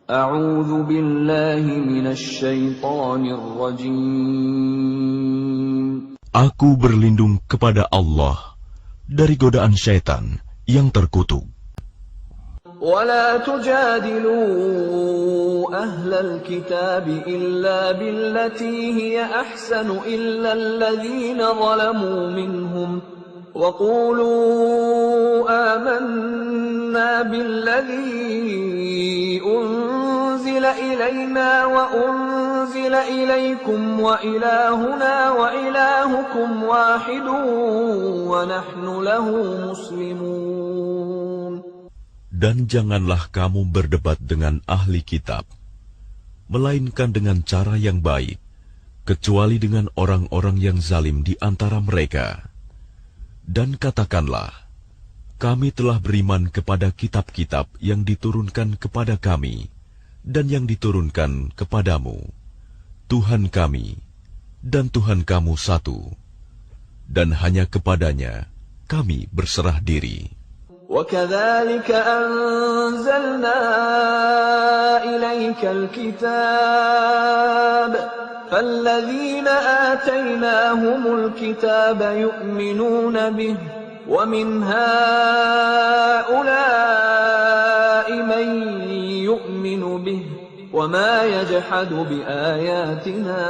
أعوذ بالله من الشيطان الرجيم. Aku berlindung kepada Allah dari godaan syaitan yang terkutuk. ولا تجادلوا أهل الكتاب إلا بالتي هي أحسن إلا الذين ظلموا منهم وقولوا آمنا بالذي أنزل إلينا وأنزل إليكم وإلهنا وإلهكم واحد ونحن له مسلمون. Dan janganlah kamu berdebat dengan ahli kitab, melainkan dengan cara yang baik, kecuali dengan orang-orang yang zalim di antara mereka. Dan katakanlah, kami telah beriman kepada kitab-kitab yang diturunkan kepada kami, dan yang diturunkan kepadamu. Tuhan kami, dan Tuhan kamu satu, dan hanya kepadanya kami berserah diri. وَكَذَلِكَ أَنزَلْنَا إِلَيْكَ الْكِتَابَ فَالَّذِينَ آتَيْنَاهُمُ الْكِتَابَ يُؤْمِنُونَ بِهِ وَمِنْ هَؤُلَاءِ مَن يُؤْمِنُ بِهِ وَمَا يَجْحَدُ بِآيَاتِنَا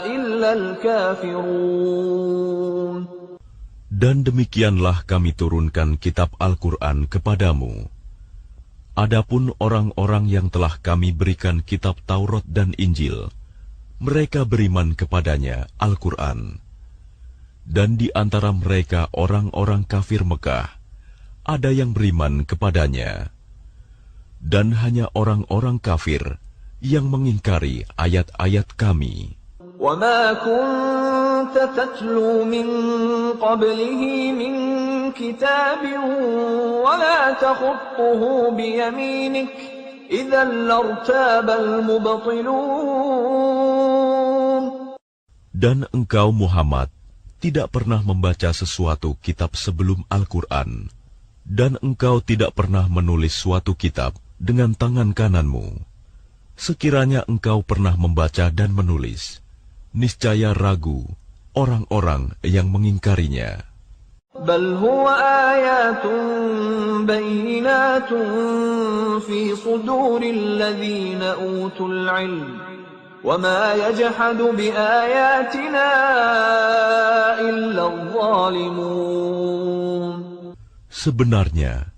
إِلَّا الْكَافِرُونَ. Dan demikianlah kami turunkan kitab Al-Quran kepadamu. Adapun orang-orang yang telah kami berikan kitab Taurat dan Injil, mereka beriman kepadanya, Al-Quran. Dan di antara mereka orang-orang kafir Mekah, ada yang beriman kepadanya. Dan hanya orang-orang kafir yang mengingkari ayat-ayat kami. وَمَا كُنْتَ تَتْلُو مِنْ قَبْلِهِ مِنْ كِتَابٍ وَلَا تَخُطُّهُ بِيَمِينِكَ إِذًا لَارْتَابَ الْمُبْطِلُونَ. Dan engkau Muhammad tidak pernah membaca sesuatu kitab sebelum Al-Quran, dan engkau tidak pernah menulis suatu kitab dengan tangan kananmu. Sekiranya engkau pernah membaca dan menulis, niscaya ragu orang-orang yang mengingkarinya. بَلْ هُوَ آيَاتٌ بَيِّنَاتٌ فِي صُدُورِ الَّذِينَ أُوتُوا الْعِلْمَ وَمَا يَجْحَدُ بِآيَاتِنَا إِلَّا الظَّالِمُونَ. Sebenarnya,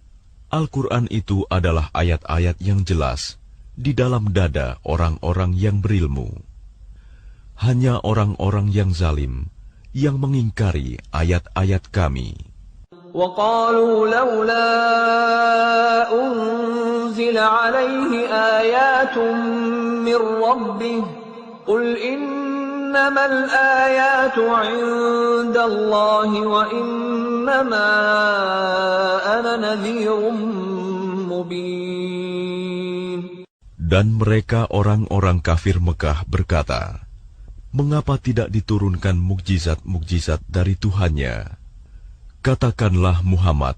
Al-Quran itu adalah ayat-ayat yang jelas di dalam dada orang-orang yang berilmu. Hanya orang-orang yang zalim yang mengingkari ayat-ayat kami. وَقَالُوا لَوْلَا أُنْزِلَ عَلَيْهِ آيَاتٌ مِّن رَّبِّهِ قُلْ إِنَّمَا الْآيَاتُ عِندَ اللَّهِ وَإِنَّمَا أَنَا نَذِيرٌ مُّبِينٌ. Dan mereka orang-orang kafir Mekah berkata, mengapa tidak diturunkan mukjizat-mukjizat dari Tuhannya? Katakanlah Muhammad,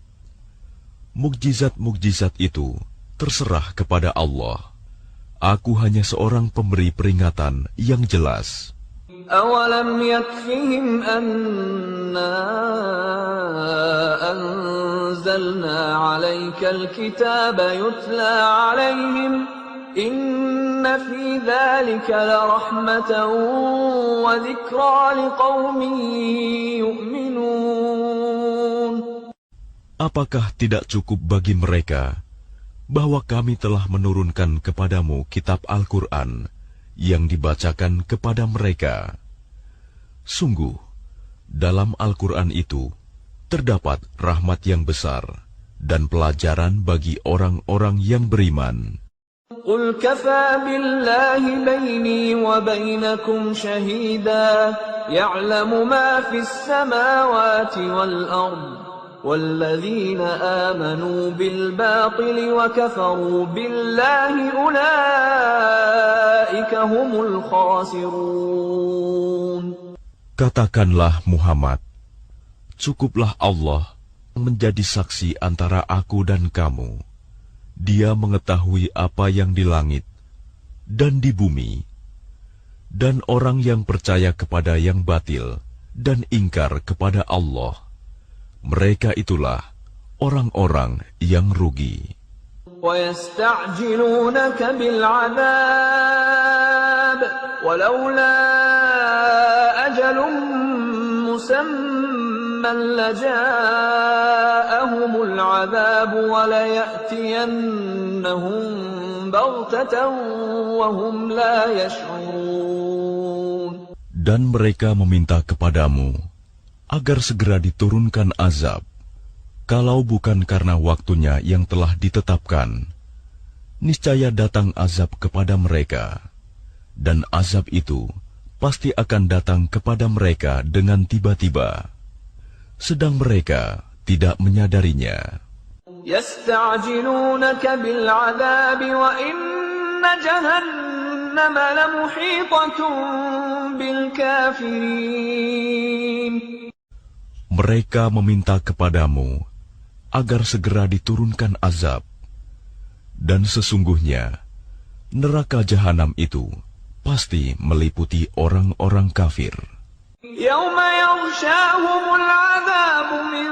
mukjizat-mukjizat itu terserah kepada Allah. Aku hanya seorang pemberi peringatan yang jelas. أَوَلَمْ يَكْفِهِمْ أَنَّا أَنزَلْنَا عَلَيْكَ الْكِتَابَ يُتْلَى عَلَيْهِمْ إِنَّ فِي ذَلِكَ لَرَحْمَةً وَذِكْرَى لِقَوْمٍ يُؤْمِنُونَ. Apakah tidak cukup bagi mereka bahwa kami telah menurunkan kepadamu kitab Al-Quran yang dibacakan kepada mereka? Sungguh, dalam Al-Quran itu terdapat rahmat yang besar dan pelajaran bagi orang-orang yang beriman. قُلْ كَفَى بِاللَّهِ بَيْنِي وَبَيْنَكُمْ شَهِيدًا يَعْلَمُ مَا فِي السَّمَاوَاتِ وَالْأَرْضِ وَالَّذِينَ آمَنُوا بِالْبَاطِلِ وَكَفَرُوا بِاللَّهِ أُولَئِكَ هُمُ الْخَاسِرُونَ. Katakanlah Muhammad, cukuplah Allah menjadi saksi antara aku dan kamu, Dia mengetahui apa yang di langit dan di bumi, dan orang yang percaya kepada yang batil dan ingkar kepada Allah, mereka itulah orang-orang yang rugi. وَيَسْتَعْجِلُونَكَ بِالْعَذَابِ وَلَوْلَا أَجَلٌ مُّسَمًّى لَّجَاءَهُمُ الْعَذَابُ وَلَيَأْتِيَنَّهُم بَغْتَةً وَهُمْ لَا يَشْعُرُونَ. Dan mereka meminta kepadamu agar segera diturunkan azab, kalau bukan karena waktunya yang telah ditetapkan. Niscaya datang azab kepada mereka, dan azab itu pasti akan datang kepada mereka dengan tiba-tiba, sedang mereka tidak menyadarinya. يَسْتَعْجِلُونَكَ بِالْعَذَابِ وَإِنَّ جَهَنَّمَ لَمُحِيطَةٌ بِالْكَافِرِينَ. Mereka meminta kepadamu agar segera diturunkan azab, dan sesungguhnya neraka jahanam itu pasti meliputi orang-orang kafir. يَوْمَ يَغْشَاهُمُ الْعَذَابُ مِنْ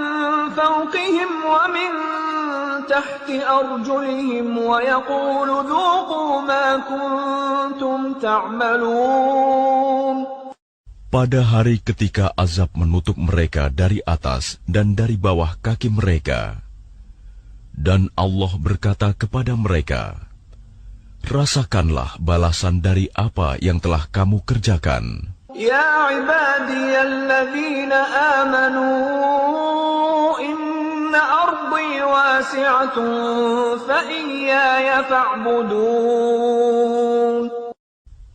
فَوْقِهِمْ وَمِنْ تَحْتِ أَرْجُلِهِمْ وَيَقُولُ ذُوقُوا مَا كُنْتُمْ تَعْمَلُونَ. Pada hari ketika azab menutup mereka dari atas dan dari bawah kaki mereka, dan Allah berkata kepada mereka, rasakanlah balasan dari apa yang telah kamu kerjakan. Ya ibadiyalladzina amanu inna ardi wasi'atun fa iyaya fa'budun.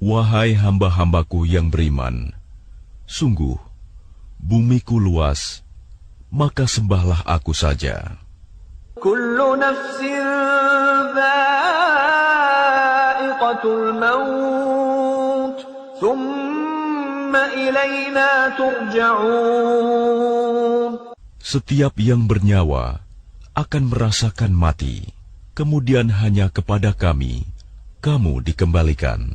Wahai hamba-hambaku yang beriman, sungguh, bumiku luas, maka sembahlah aku saja. Kullu nafsin dha'iqatul maut, thumma ilayna turja'un. Setiap yang bernyawa akan merasakan mati, kemudian hanya kepada kami, kamu dikembalikan.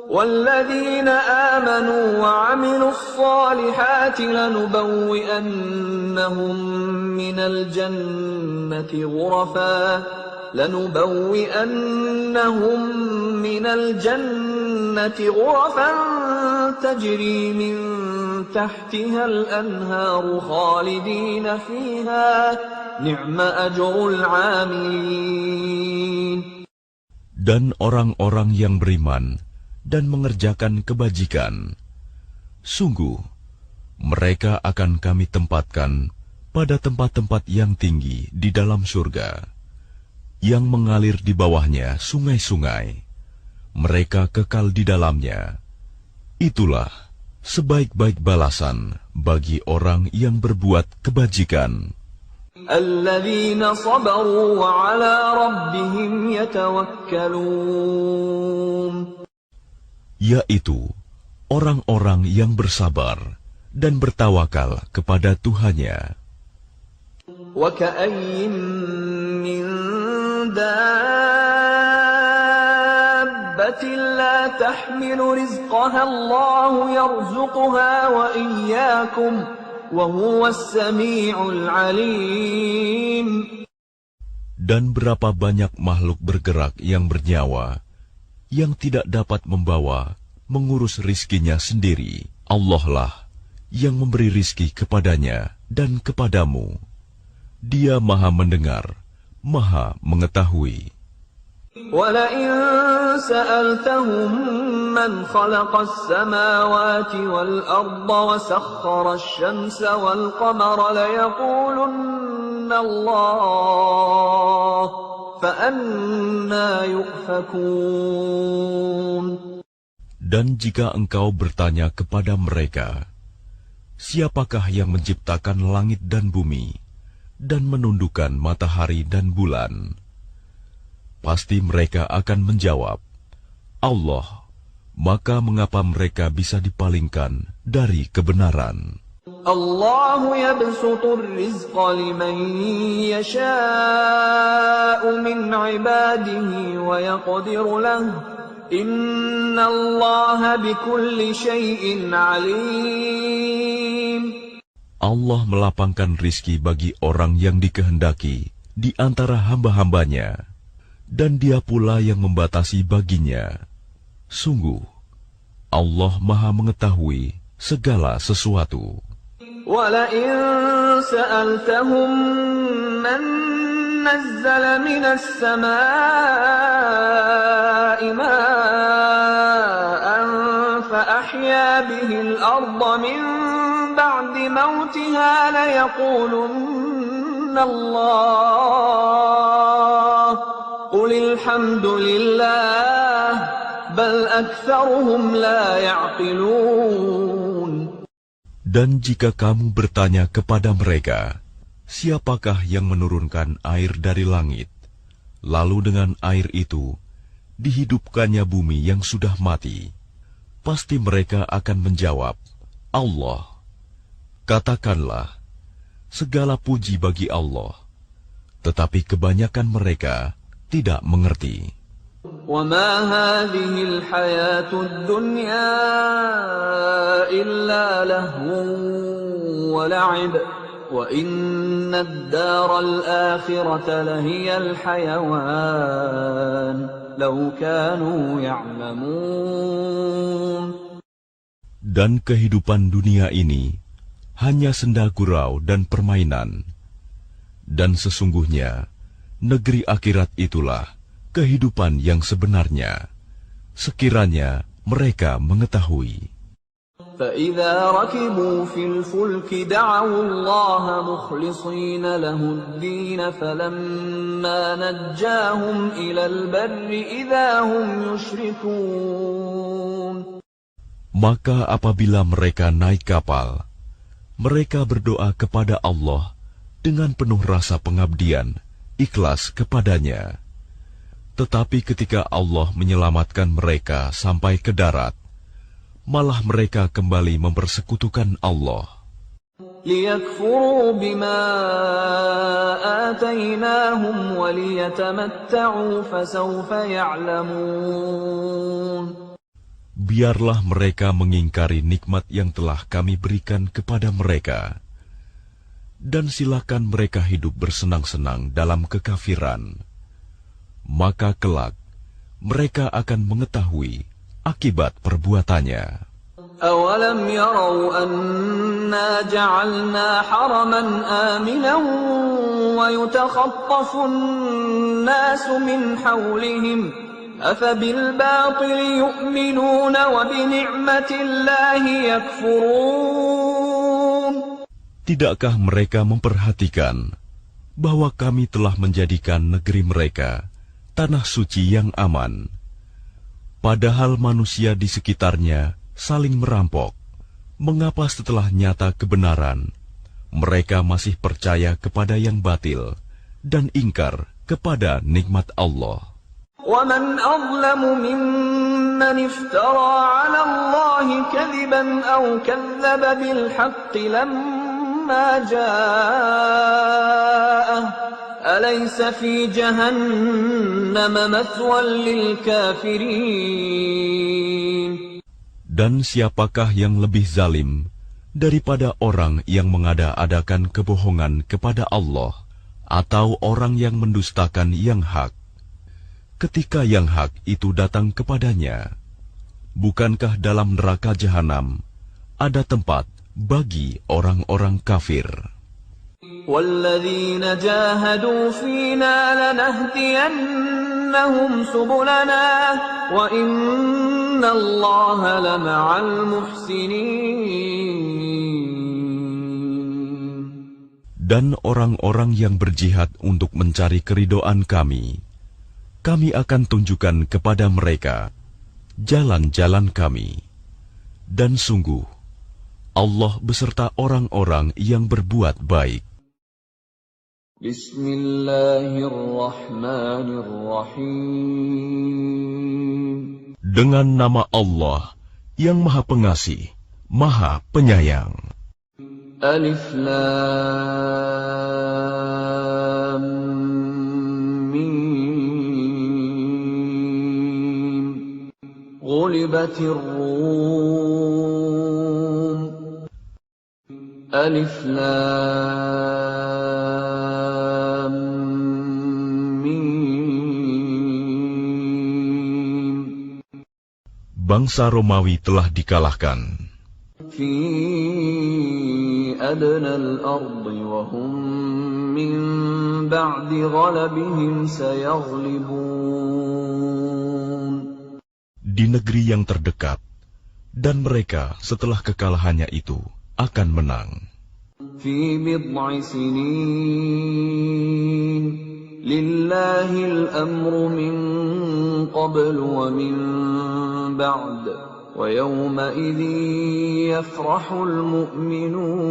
وَالَّذِينَ آمَنُوا وَعَمِلُوا الصَّالِحَاتِ لَنُبَوِّئَنَّهُم مِّنَ الْجَنَّةِ غُرَفًا تَجْرِي مِن تَحْتِهَا الْأَنْهَارُ خَالِدِينَ فِيهَا نِعْمَ أَجْرُ الْعَامِلِينَ. Dan orang-orang yang beriman dan mengerjakan kebajikan, sungguh mereka akan kami tempatkan pada tempat-tempat yang tinggi di dalam surga, yang mengalir di bawahnya sungai-sungai. Mereka kekal di dalamnya. Itulah sebaik-baik balasan bagi orang yang berbuat kebajikan. Alladzina sabaru wa ala rabbihim yatawakkalun. Yaitu orang-orang yang bersabar dan bertawakal kepada Tuhannya. Wa ka'ayyin min dabbatin la tahmilu rizqaha Allahu yarzuquha wa iyyakum wa huwas sami'ul 'alim. Dan berapa banyak makhluk bergerak yang bernyawa yang tidak dapat membawa, mengurus rizkinya sendiri. Allah lah yang memberi rizki kepadanya dan kepadamu. Dia Maha Mendengar, Maha Mengetahui. وَلَئِن سَأَلْتَهُم مَّنْ خَلَقَ السَّمَاوَاتِ وَالْأَرْضَ وَسَخَّرَ الشَّمْسَ وَالْقَمَرَ لَيَقُولُنَّ اللَّهُ فَأَنَّىٰ يُؤْفَكُونَ. Dan jika engkau bertanya kepada mereka, siapakah yang menciptakan langit dan bumi dan menundukkan matahari dan bulan? Pasti mereka akan menjawab, Allah. Maka mengapa mereka bisa dipalingkan dari kebenaran? الله يبسط الرزق لمن يشاء من عباده ويقدر له إن الله بكل شيء عليم. Allah melapangkan rizki bagi orang yang dikehendaki di antara hamba-hambanya, dan Dia pula yang membatasi baginya. Sungguh, Allah Maha mengetahui segala sesuatu. وَلَئِن سَأَلْتَهُم مَّن نَّزَّلَ مِنَ السَّمَاءِ مَاءً فَأَحْيَا بِهِ الْأَرْضَ مِن بَعْدِ مَوْتِهَا لَيَقُولُنَّ اللَّهُ قُلِ الْحَمْدُ لِلَّهِ بَلْ أَكْثَرُهُمْ لَا يَعْقِلُونَ. Dan jika kamu bertanya kepada mereka, siapakah yang menurunkan air dari langit, lalu dengan air itu dihidupkannya bumi yang sudah mati, pasti mereka akan menjawab, Allah. Katakanlah, segala puji bagi Allah, tetapi kebanyakan mereka tidak mengerti. وَمَا هَٰذِهِ الْحَيَاةُ الدُّنْيَا إِلَّا لَهْوٌ وَلَعِبٌ وَإِنَّ الدَّارَ الْآخِرَةَ لَهِيَ الْحَيَوَانُ لَوْ كَانُوا يَعْلَمُونَ. Dan kehidupan dunia ini hanya senda gurau dan permainan, dan sesungguhnya negeri akhirat itulah kehidupan yang sebenarnya, sekiranya mereka mengetahui. فَإِذَا رَكِبُوا فِي الْفُلْكِ دَعَوُا اللَّهَ مُخْلِصِينَ لَهُ الدِّينَ فَلَمَّا نَجَّاهُمْ إِلَى الْبَرِّ إِذَا هُمْ يُشْرِكُونَ. Maka apabila mereka naik kapal, mereka berdoa kepada Allah dengan penuh rasa pengabdian, ikhlas kepadanya. Tetapi ketika Allah menyelamatkan mereka sampai ke darat, malah mereka kembali mempersekutukan Allah. لِيَكْفُرُوا بِمَا آتَيْنَاهُمْ وَلِيَتَمَتَّعُوا فَسَوْفَ يَعْلَمُونَ. Biarlah mereka mengingkari nikmat yang telah kami berikan kepada mereka, dan silakan mereka hidup bersenang-senang dalam kekafiran. Maka kelak mereka akan mengetahui akibat perbuatannya. أَوَلَمْ يَرَوْا أَنَّا جَعَلْنَا حَرَمًا آمِنًا وَيُتَخَطَّفُ النَّاسُ مِنْ حَوْلِهِمْ أَفَبِالْبَاطِلِ يُؤْمِنُونَ وَبِنِعْمَةِ اللَّهِ يَكْفُرُونَ. Tidakkah mereka memperhatikan bahwa kami telah menjadikan negeri mereka tanah suci yang aman, padahal manusia di sekitarnya saling merampok? Mengapa setelah nyata kebenaran, mereka masih percaya kepada yang batil dan ingkar kepada nikmat Allah? وَمَنْ أَظْلَمُ مِمَّنِ افْتَرَىٰ عَلَى اللَّهِ كَذِبًا أَوْ كَذَّبَ بِالْحَقِّ لَمَّا جَاءَهُ أَلَيْسَ فِي جَهَنَّمَ مَثْوًى لِلْكَافِرِينَ. Dan siapakah yang lebih zalim daripada orang yang mengada-adakan kebohongan kepada Allah, atau orang yang mendustakan yang hak ketika yang hak itu datang kepadanya? Bukankah dalam neraka jahanam ada tempat bagi orang-orang kafir? وَالَّذِينَ جَاهَدُوا فِينَا لَنَهْدِيَنَّهُمْ سُبُلَنَا وَإِنَّ اللَّهَ لَمَعَ الْمُحْسِنِينَ. Dan orang-orang yang berjihad untuk mencari keridhaan kami akan tunjukkan kepada mereka jalan-jalan kami. Dan sungguh, Allah beserta orang-orang yang berbuat baik. Bismillahirrahmanirrahim. Dengan nama Allah yang Maha Pengasih, Maha Penyayang. ألف لام ميم غلبت الروم ألف لام ميم Bangsa Romawi telah dikalahkan في أدنى الأرض وهم من بعد غلبهم سيغلبون di negeri yang terdekat, dan mereka setelah kekalahannya itu akan menang. في بضع سنين لله الأمر من قبل ومن بعد ويومئذ يفرح المؤمنون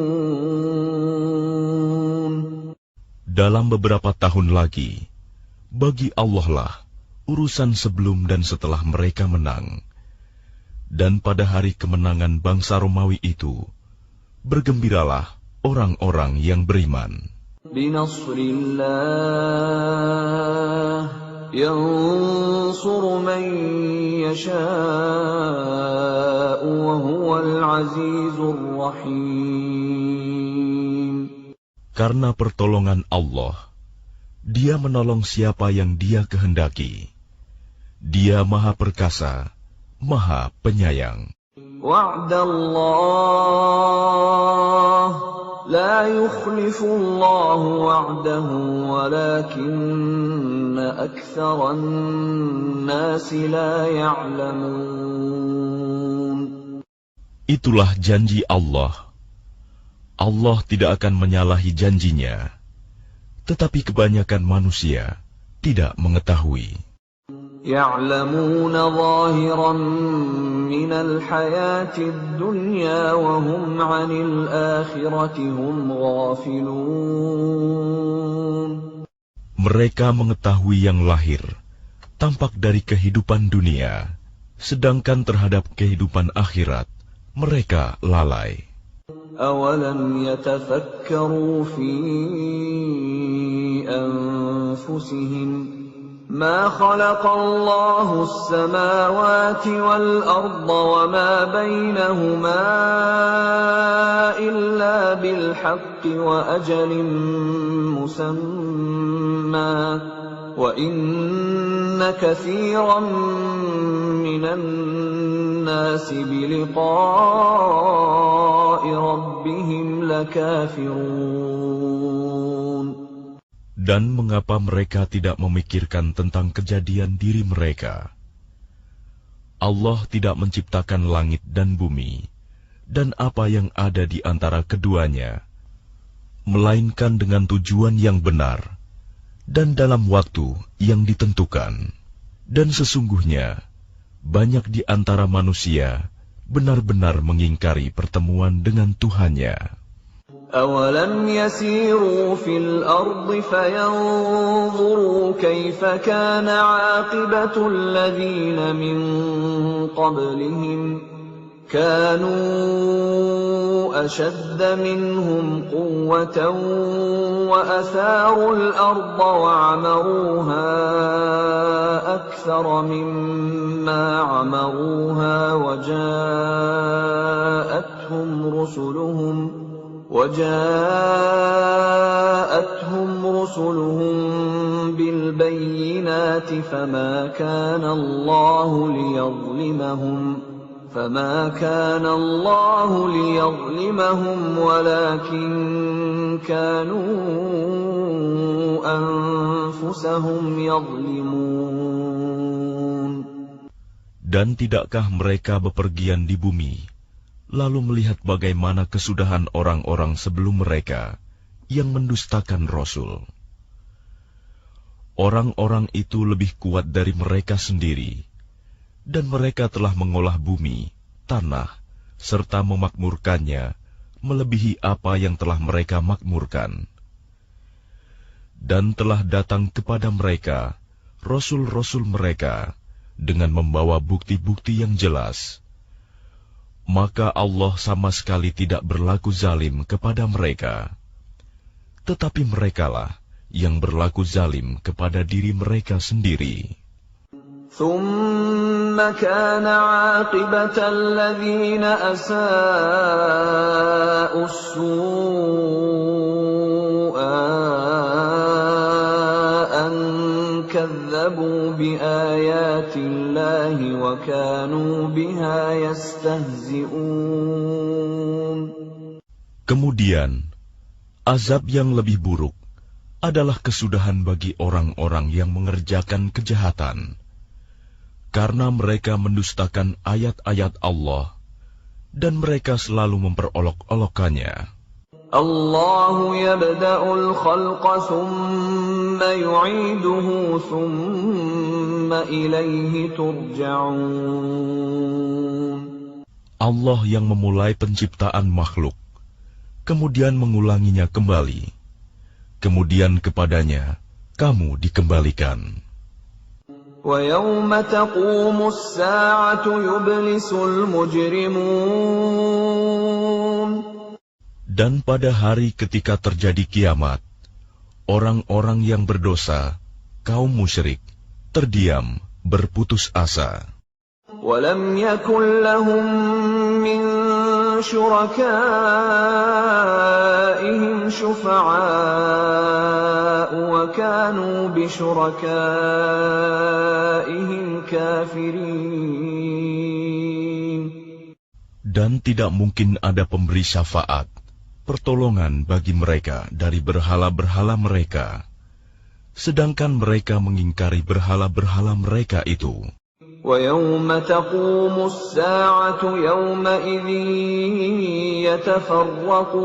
Dalam beberapa tahun lagi, bagi Allah lah urusan sebelum dan setelah mereka menang. Dan pada hari kemenangan bangsa Romawi itu, bergembiralah orang-orang yang beriman. بنصر الله ينصر من يشاء وهو العزيز الرحيم Karena pertolongan Allah, Dia menolong siapa yang Dia kehendaki. Dia Maha Perkasa, Maha Penyayang. وعد الله لا يخلف الله وعده ولكن أكثر الناس لا يعلمون Itulah janji Allah. Allah tidak akan menyalahi janjinya, tetapi kebanyakan manusia tidak mengetahui. يعلمون ظاهرا من الحياة الدنيا وهم عن الآخرة هم غافلون Mereka mengetahui yang lahir, tampak dari kehidupan dunia, sedangkan terhadap kehidupan akhirat, mereka lalai. أولم يتفكروا في أنفسهم ما خلق الله السماوات والأرض وما بينهما إلا بالحق وأجل مسمى وإن كثيرا من الناس بلقاء ربهم لكافرون Dan mengapa mereka tidak memikirkan tentang kejadian diri mereka? Allah tidak menciptakan langit dan bumi, dan apa yang ada di antara keduanya, melainkan dengan tujuan yang benar, dan dalam waktu yang ditentukan. Dan sesungguhnya, banyak di antara manusia benar-benar mengingkari pertemuan dengan Tuhannya. أولم يسيروا في الأرض فينظروا كيف كان عاقبة الذين من قبلهم كانوا أشد منهم قوة وأثاروا الأرض وعمروها أكثر مما عمروها وجاءتهم رسلهم بالبينات فما كان الله ليظلمهم ولكن كانوا أنفسهم يظلمون. Dan tidakkah mereka bepergian di bumi, lalu melihat bagaimana kesudahan orang-orang sebelum mereka yang mendustakan Rasul? Orang-orang itu lebih kuat dari mereka sendiri, dan mereka telah mengolah bumi, tanah, serta memakmurkannya melebihi apa yang telah mereka makmurkan. Dan telah datang kepada mereka Rasul-Rasul mereka dengan membawa bukti-bukti yang jelas. maka Allah sama sekali tidak berlaku zalim kepada mereka. Tetapi merekalah yang berlaku zalim kepada diri mereka sendiri. ثم كان عاقبة الذين أساءوا السوء أن كذبوا بآيات الله وكانوا بها يستهزئون. Kemudian, azab yang lebih buruk adalah kesudahan bagi orang-orang yang mengerjakan kejahatan, karena mereka mendustakan ayat-ayat Allah, dan mereka selalu memperolok-olokkannya. Allahu yabda'ul khalqa thumma yu'iduhu thumma ilayhi turja'un. Allah yang memulai penciptaan makhluk, kemudian mengulanginya kembali, kemudian kepadanya kamu dikembalikan. وَيَوْمَ تَقُومُ السَّاعَةُ يُبْلِسُ الْمُجْرِمُونَ. Dan pada hari ketika terjadi kiamat, orang-orang yang berdosa, kaum musyrik, terdiam, berputus asa. وَلَمْ يَكُنْ لَهُم مِّن شُرَكَائِهِمْ شُفَعَاءُ وَكَانُوا بِشُرَكَائِهِمْ كَافِرِينَ. Dan tidak mungkin ada pemberi syafaat, pertolongan bagi mereka dari berhala-berhala mereka, sedangkan mereka mengingkari berhala-berhala mereka itu. وَيَوْمَ تَقُومُ السَّاعَةُ يَوْمَئِذٍ يَتَفَرَّقُونَ.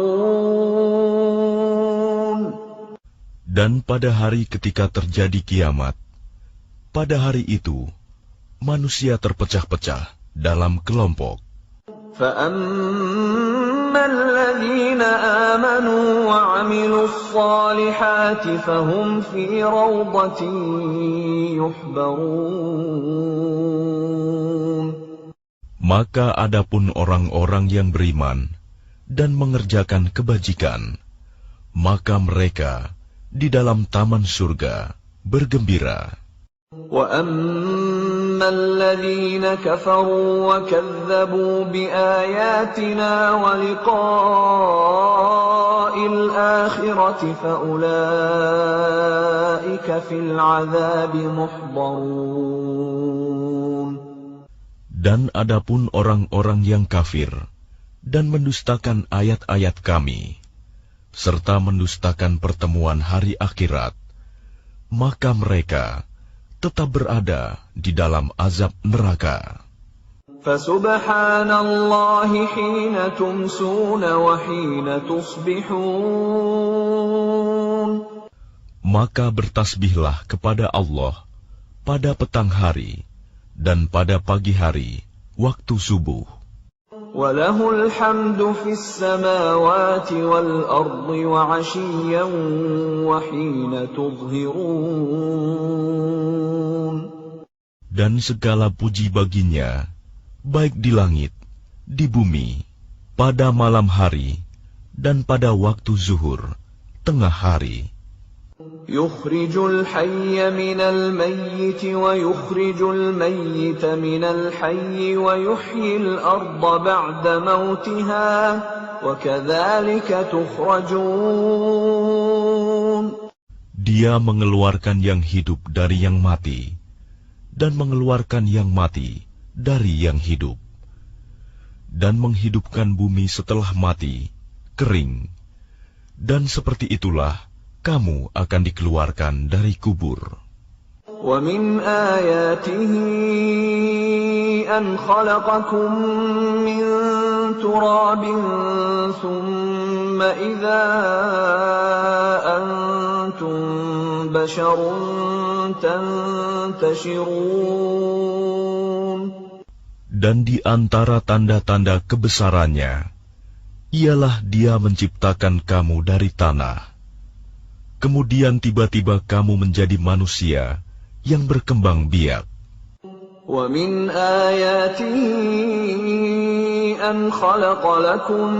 Dan pada hari ketika terjadi kiamat, pada hari itu, manusia terpecah-pecah dalam kelompok. فَأَمَّا الَّذِينَ آمَنُوا وَعَمِلُوا الصَّالِحَاتِ فَهُمْ فِي رَوْضَةٍ يُحْبَرُونَ. Maka adapun orang-orang yang beriman dan mengerjakan kebajikan, maka mereka di dalam taman surga bergembira. وَأَمَّا الَّذِينَ كَفَرُوا وَكَذَّبُوا بِآيَاتِنَا وَلِقَاءِ الْآخِرَةِ فَأُولَئِكَ فِي الْعَذَابِ مُحْضَرُونَ. Dan adapun orang-orang yang kafir dan mendustakan ayat-ayat kami, serta mendustakan pertemuan hari akhirat, maka mereka tetap berada di dalam azab neraka. Fasubhanallahi hina tumsuna wa hina tusbihun. Maka bertasbihlah kepada Allah pada petang hari dan pada pagi hari waktu subuh. Walahul hamdu fis samawati wal ardi wa 'ashiyyan wa hina tudhhirun. Dan segala puji baginya, baik di langit, di bumi, pada malam hari, dan pada waktu zuhur, tengah hari. Yukhrijul hayya minal mayyiti wa yukhrijul mayyita minal hayyi wa yuhyil arda ba'da mautiha wa kadzalika tukhrajun. Dia mengeluarkan yang hidup dari yang mati dan mengeluarkan yang mati dari yang hidup, dan menghidupkan bumi setelah mati, kering, dan seperti itulah kamu akan dikeluarkan dari kubur. Wa min ayatihi an khalaqakum min turabin thumma idza antum basharun tantashirun. Dan di antara tanda-tanda kebesarannya, ialah Dia menciptakan kamu dari tanah. Kemudian tiba-tiba kamu menjadi manusia yang berkembang biak. ومن آياته أن خلق لكم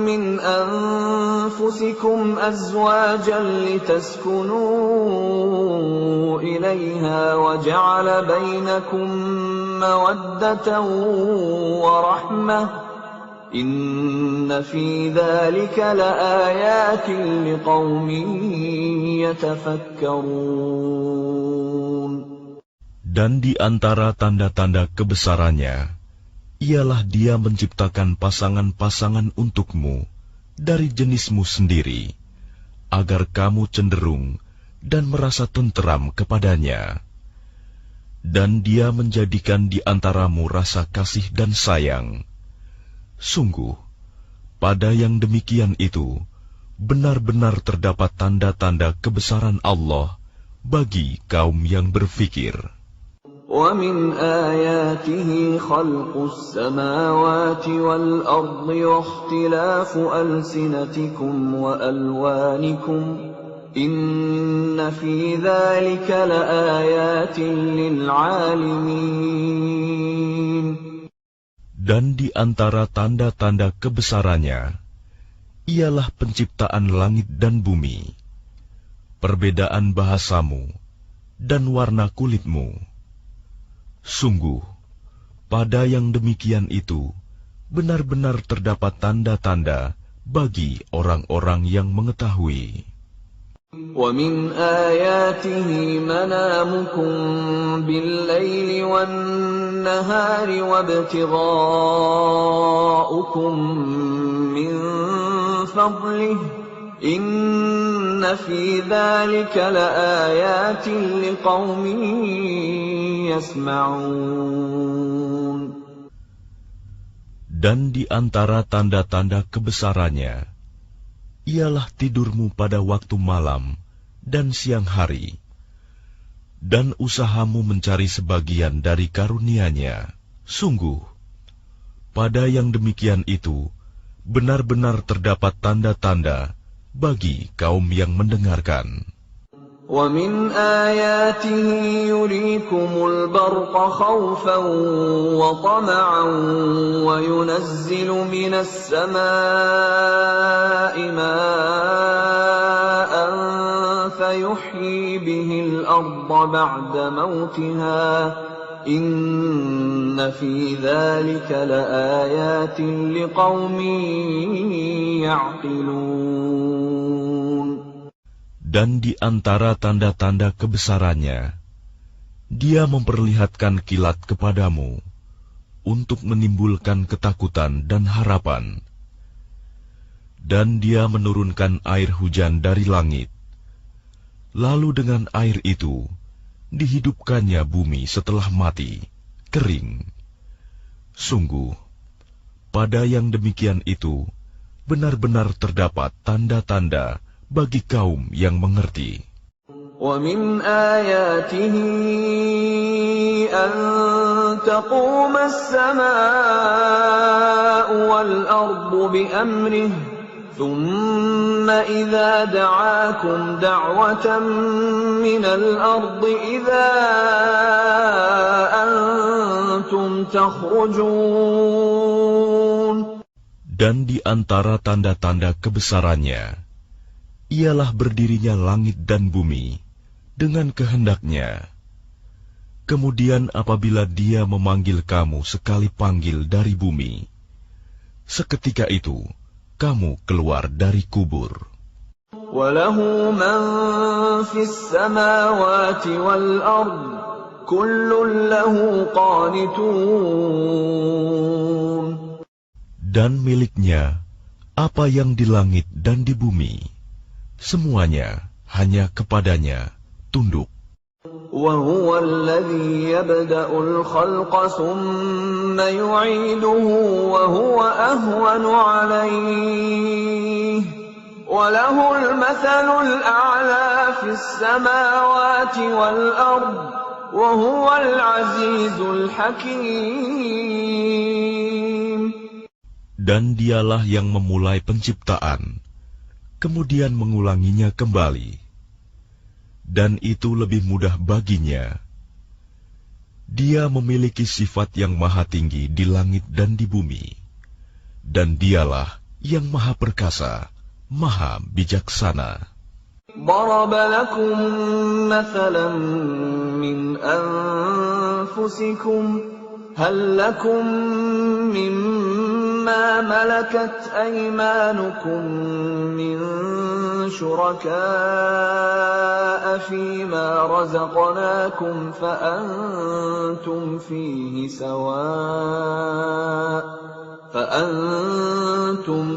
من أنفسكم أزواجا لتسكنوا إليها وجعل بينكم مودة ورحمة إن في ذلك لآيات لقوم يتفكرون. Dan di antara tanda-tanda kebesarannya, ialah Dia menciptakan pasangan-pasangan untukmu dari jenismu sendiri, agar kamu cenderung dan merasa tenteram kepadanya. Dan Dia menjadikan di antaramu rasa kasih dan sayang. Sungguh, pada yang demikian itu, benar-benar terdapat tanda-tanda kebesaran Allah bagi kaum yang berfikir. وَمِنْ آيَاتِهِ خَلْقُ السَّمَاوَاتِ وَالْأَرْضِ وَاخْتِلَافُ أَلْسِنَتِكُمْ وَأَلْوَانِكُمْ إِنَّ فِي ذَلِكَ لَآيَاتٍ لِلْعَالِمِينَ. Dan di antara tanda-tanda kebesarannya, ialah penciptaan langit dan bumi, perbedaan bahasamu, dan warna kulitmu. Sungguh, pada yang demikian itu, benar-benar terdapat tanda-tanda bagi orang-orang yang mengetahui. وَمِنْ آيَاتِهِ مَنَامُكُمْ بِاللَّيْلِ وَالنَّهَارِ وَابْتِغَاؤُكُمْ مِنْ فَضْلِهِ إِنَّ فِي ذَلِكَ لَآيَاتٍ لِقَوْمٍ يَسْمَعُونَ. Dan di antara tanda-tanda kebesarannya, ialah tidurmu pada waktu malam dan siang hari, dan usahamu mencari sebagian dari karunia-Nya. Sungguh, pada yang demikian itu, benar-benar terdapat tanda-tanda bagi kaum yang mendengarkan. وَمِنْ آيَاتِهِ يُرِيكُمُ الْبَرْقَ خَوْفًا وَطَمَعًا وَيُنَزِّلُ مِنَ السَّمَاءِ مَاءً فَيُحْيِي بِهِ الْأَرْضَ بَعْدَ مَوْتِهَا إِنَّ فِي ذَلِكَ لَآيَاتٍ لِقَوْمٍ يَعْقِلُونَ. Dan di antara tanda-tanda kebesarannya, Dia memperlihatkan kilat kepadamu untuk menimbulkan ketakutan dan harapan. Dan Dia menurunkan air hujan dari langit. Lalu dengan air itu, dihidupkannya bumi setelah mati, kering. Sungguh, pada yang demikian itu, benar-benar terdapat tanda-tanda bagi kaum yang mengerti. وَمِنْ آيَاتِهِ أَن تَقُومَ السَّمَاءُ وَالْأَرْضُ بِأَمْرِهِ ثُمَّ إِذَا دَعَاكُمْ دَعْوَةً مِنَ الْأَرْضِ إِذَا أَنْتُمْ تَخْرُجُونَ. Dan di antara tanda-tanda kebesarannya, ialah berdirinya langit dan bumi dengan kehendaknya. Kemudian apabila Dia memanggil kamu sekali panggil dari bumi, seketika itu kamu keluar dari kubur. وَلَهُ مَنْ فِي السَّمَاوَاتِ وَالْأَرْضِ كُلٌّ لَهُ قَانِتُونَ. Dan miliknya apa yang di langit dan di bumi, semuanya hanya kepadanya tunduk. وَهُوَ الَّذِي يَبْدَأُ الْخَلْقَ ثُمَّ يُعِيدُهُ وَهُوَ أَهْوَنُ عَلَيْهِ وَلَهُ الْمَثَلُ الْأَعْلَى فِي السَّمَاوَاتِ وَالْأَرْضِ وَهُوَ الْعَزِيزُ الْحَكِيمُ. Dan Dialah yang memulai penciptaan, kemudian mengulanginya kembali. Dan itu lebih mudah baginya. Dia memiliki sifat yang maha tinggi di langit dan di bumi, dan dialah yang maha perkasa, maha bijaksana. ضرب لكم مثلا من أنفسكم هل لكم مما ملكت أيمانكم من شركاء فيما رزقناكم فأنتم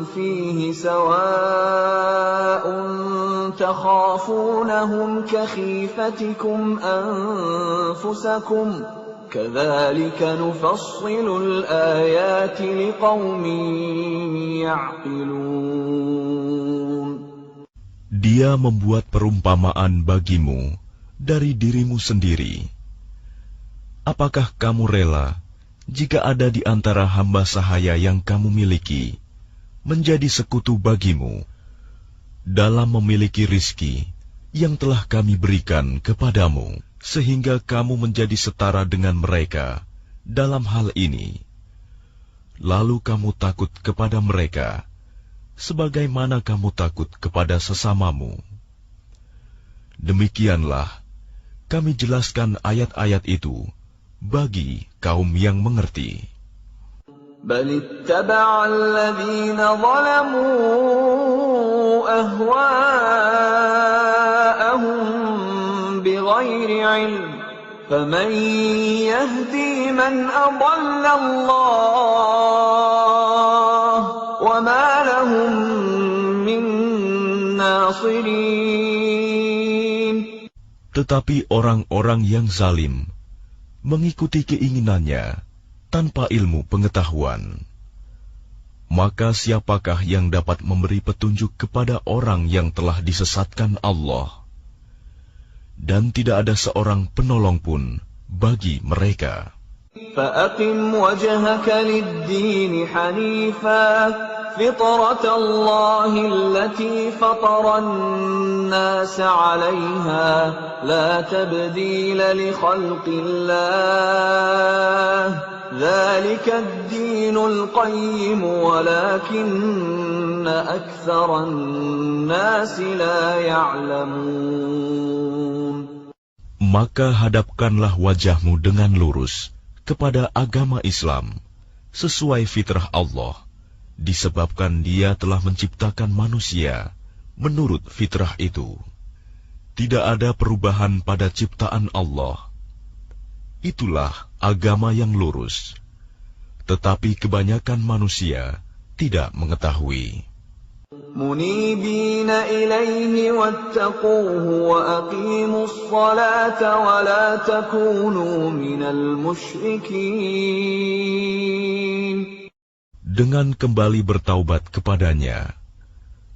فيه سواء تخافونهم كخيفتكم أنفسكم كذلك نفصل الآيات لقوم يعقلون. Dia membuat perumpamaan bagimu dari dirimu sendiri. Apakah kamu rela jika ada di antara hamba sahaya yang kamu miliki menjadi sekutu bagimu dalam memiliki rizki yang telah kami berikan kepadamu, sehingga kamu menjadi setara dengan mereka dalam hal ini? Lalu kamu takut kepada mereka sebagaimana kamu takut kepada sesamamu. Demikianlah kami jelaskan ayat-ayat itu bagi kaum yang mengerti. بل اتبع الذين ظلموا أهواءهم بغير علم فمن يهدي من أضل الله وما لهم من ناصرين. Tetapi orang-orang yang zalim mengikuti keinginannya tanpa ilmu pengetahuan. Maka siapakah yang dapat memberi petunjuk kepada orang yang telah disesatkan Allah? Dan tidak ada seorang penolong pun bagi mereka. فأقم وجهك للدين حنيفا فطرة الله التي فطر الناس عليها لا تبديل لخلق الله ذلك الدين القيم ولكن أكثر الناس لا يعلمون. Maka hadapkanlah wajahmu dengan lurus kepada agama Islam sesuai fitrah Allah, disebabkan Dia telah menciptakan manusia menurut fitrah itu. Tidak ada perubahan pada ciptaan Allah. Itulah agama yang lurus. Tetapi kebanyakan manusia tidak mengetahui. منيبين إليه واتقوه وأقيموا الصلاة ولا تكونوا من المشركين. Dengan kembali bertaubat kepadanya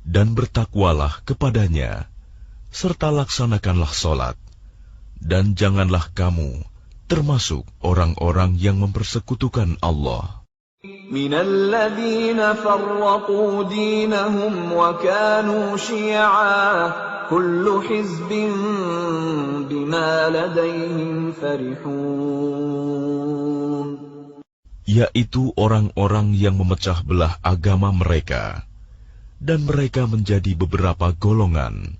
dan bertakwalah kepadanya, serta laksanakanlah salat, dan janganlah kamu termasuk orang-orang yang mempersekutukan Allah. من الذين فرقوا دينهم وكانوا شيعا كل حزب بما لديهم فرحون. Yaitu orang-orang yang memecah belah agama mereka, dan mereka menjadi beberapa golongan.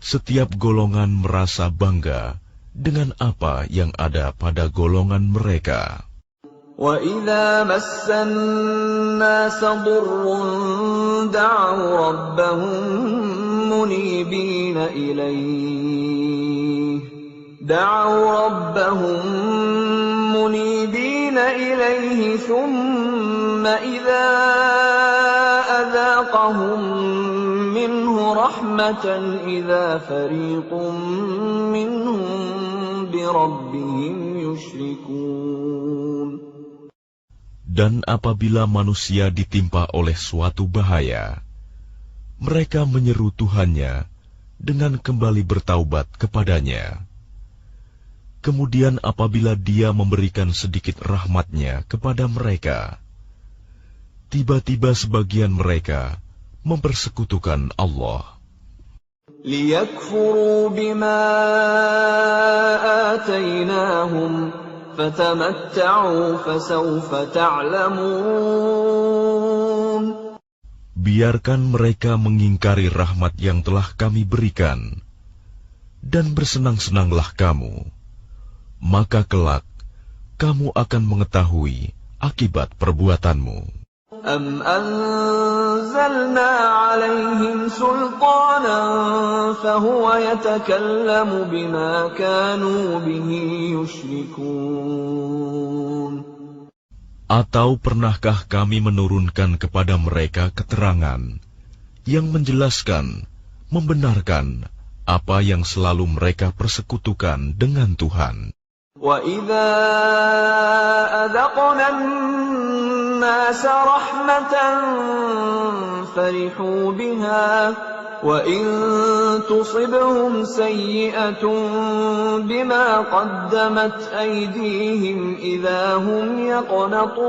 Setiap golongan merasa bangga dengan apa yang ada pada golongan mereka. وَإِذَا مَسَّ النَّاسَ ضُرٌّ دَعَوْا رَبَّهُم مُنِيبِينَ إِلَيْهِ ثُمَّ إِذَا أَذَاقَهُم مِّنْهُ رَحْمَةً إِذَا فَرِيقٌ مِّنْهُم بِرَبِّهِمْ يُشْرِكُونَ. Dan apabila manusia ditimpa oleh suatu bahaya, mereka menyeru Tuhannya dengan kembali bertaubat kepadanya. Kemudian apabila Dia memberikan sedikit rahmat-Nya kepada mereka, tiba-tiba sebagian mereka mempersekutukan Allah. لِيَكْفُرُوا بِمَا آتَيْنَاهُمْ فَتَمَتَّعُوا فَسَوْفَ تَعْلَمُونَ. Biarkan mereka mengingkari rahmat yang telah kami berikan, dan bersenang-senanglah kamu, maka kelak kamu akan mengetahui akibat perbuatanmu. أَمْ أَنزَلْنَا عَلَيْهِمْ سُلْطَانًا فَهُوَ يَتَكَلَّمُ بِمَا كَانُوا بِهِ يُشْرِكُونَ. Atau pernahkah kami menurunkan kepada mereka keterangan yang menjelaskan, membenarkan apa yang selalu mereka persekutukan dengan Tuhan? وَإِذَا أَذَقْنَا النَّاسَ رَحْمَةً فَرِحُوا بِهَا وَإِن تُصِبْهُمْ سَيِّئَةٌ بِمَا قَدَّمَتْ أَيْدِيهِمْ إِذَا هُمْ يَقْنَطُونَ.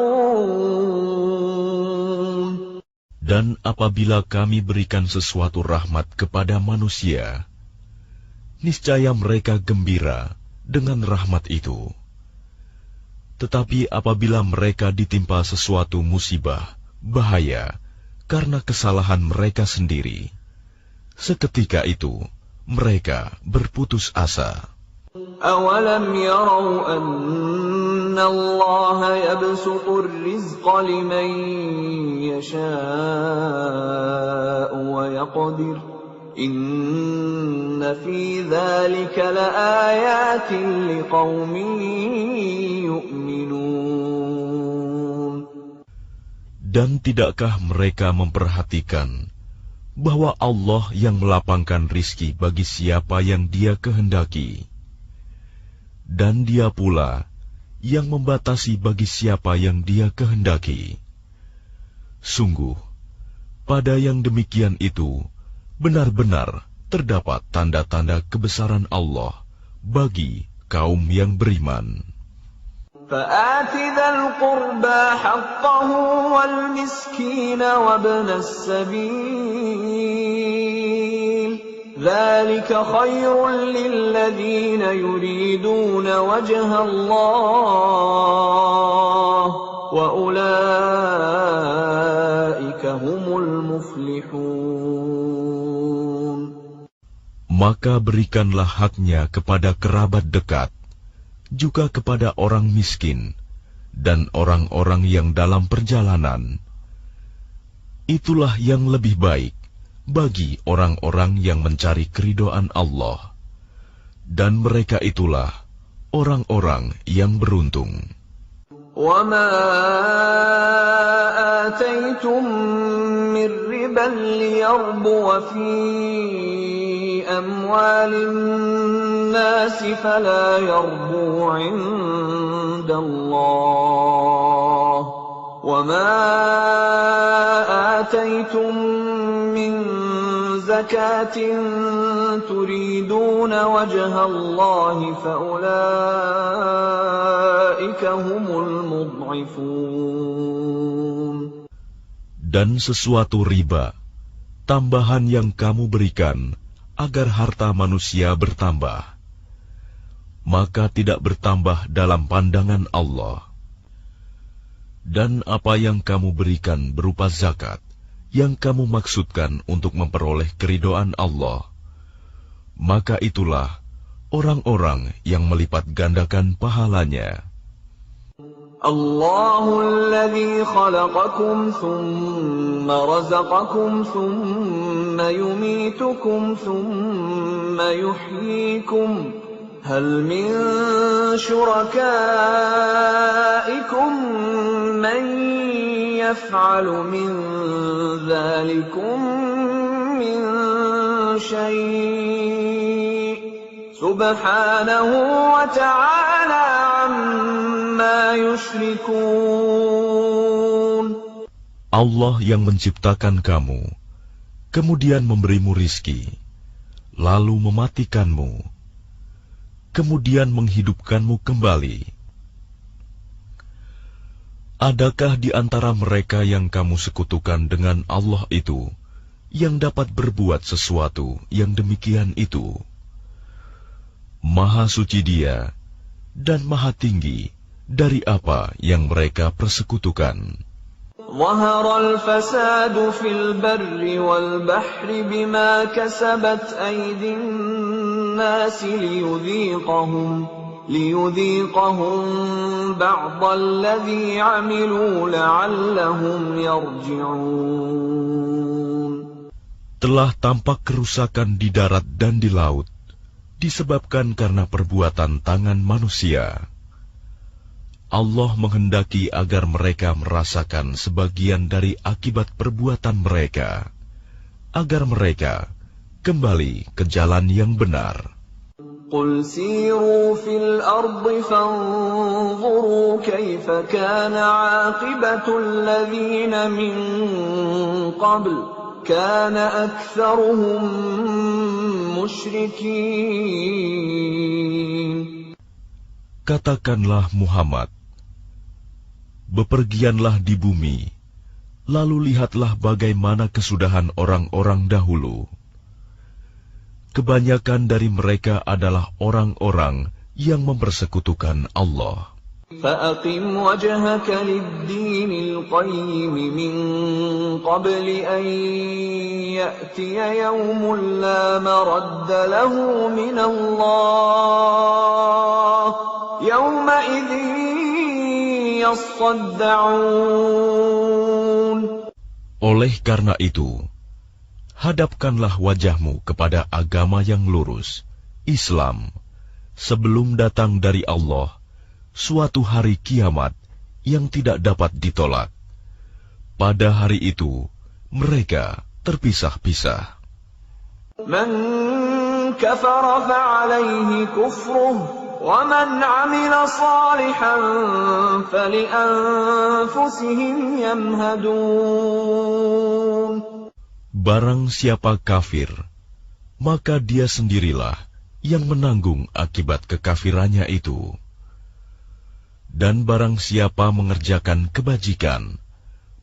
Dan apabila kami berikan sesuatu rahmat kepada manusia, niscaya mereka gembira dengan rahmat itu. Tetapi apabila mereka ditimpa sesuatu musibah, bahaya, karena kesalahan mereka sendiri, seketika itu mereka berputus asa. أَوَلَمْ يَرَوْا أَنَّ اللَّهَ يَبْسُطُ الرِّزْقَ لِمَن يَشَاءُ وَيَقْدِرُ إِنَّ فِي ذَلِكَ لَآيَاتٍ لِقَوْمٍ يُؤْمِنُونَ. Dan tidakkah mereka memperhatikan bahwa Allah yang melapangkan rizki bagi siapa yang Dia kehendaki, dan Dia pula yang membatasi bagi siapa yang Dia kehendaki. Sungguh, pada yang demikian itu benar-benar terdapat tanda-tanda kebesaran Allah bagi kaum yang beriman. فَآتِ ذَا الْقُرْبَى حَقَّهُ وَالْمِسْكِينَ وَابْنَ السَّبِيلِ ذَلِكَ خَيْرٌ لِّلَّذِينَ يُرِيدُونَ وَجْهَ اللَّهِ وَأُولَٰئِكَ هُمُ الْمُفْلِحُونَ. Maka berikanlah haknya kepada kerabat dekat, juga kepada orang miskin dan orang-orang yang dalam perjalanan. Itulah yang lebih baik bagi orang-orang yang mencari keridhaan Allah, dan mereka itulah orang-orang yang beruntung. وَمَا آتَيْتُم مِّن رِّبًا لِّيَرْبُوَ فِي أَمْوَالِ النَّاسِ فَلَا يَرْبُو عِندَ اللَّهِ وَمَا آتَيْتُم مِّن زَكَاةٍ تُرِيدُونَ وَجْهَ اللَّهِ فَأُولَٰئِكَ هُمُ الْمُضْعِفُونَ. Dan sesuatu riba, tambahan yang kamu berikan agar harta manusia bertambah, maka tidak bertambah dalam pandangan Allah. Dan apa yang kamu berikan berupa zakat, yang kamu maksudkan untuk memperoleh keridhaan Allah, maka itulah orang-orang yang melipat gandakan pahalanya. Allahu alladhi khalaqakum thumma razaqakum thumma yumitukum thumma yuhyikum hal min syurakaikum man yaf'alu min dhalikum min syai' subhanahu wa ta'ala amma yushrikun. Allah yang menciptakan kamu, kemudian memberimu rizki, lalu mematikanmu, kemudian menghidupkanmu kembali. Adakah di antara mereka yang kamu sekutukan dengan Allah itu, yang dapat berbuat sesuatu yang demikian itu? Maha suci Dia, dan maha tinggi dari apa yang mereka persekutukan. ظهر الفساد في البر والبحر بما كسبت أيدي الناس ليذيقهم بعض الذي عملوا لعلهم يرجعون. Telah tampak kerusakan di darat dan di laut, disebabkan karena perbuatan tangan manusia. Allah menghendaki agar mereka merasakan sebagian dari akibat perbuatan mereka, agar mereka kembali ke jalan yang benar. قل سيروا في الأرض فانظروا كيف كان عاقبة الذين من قبل كان أكثرهم مشركين. Katakanlah Muhammad, bepergianlah di bumi, lalu lihatlah bagaimana kesudahan orang-orang dahulu. Kebanyakan dari mereka adalah orang-orang yang mempersekutukan Allah. فَأَقِمْ وَجْهَكَ لِلدِّينِ الْقَيِّمِ مِنْ قَبْلِ أَنْ يَأْتِيَ يَوْمٌ لَا مَرَدَّ لَهُ مِنَ اللَّهِ يَوْمَئِذٍ يَصَّدَّعُونَ. Oleh karena itu, hadapkanlah wajahmu kepada agama yang lurus, Islam, sebelum datang dari Allah suatu hari kiamat yang tidak dapat ditolak. Pada hari itu, mereka terpisah-pisah. Man kafara fa'alayhi kufruh, wa man 'amila salihan fali'anfusihim yamhadun. Barang siapa kafir, maka dia sendirilah yang menanggung akibat kekafirannya itu. Dan barang siapa mengerjakan kebajikan,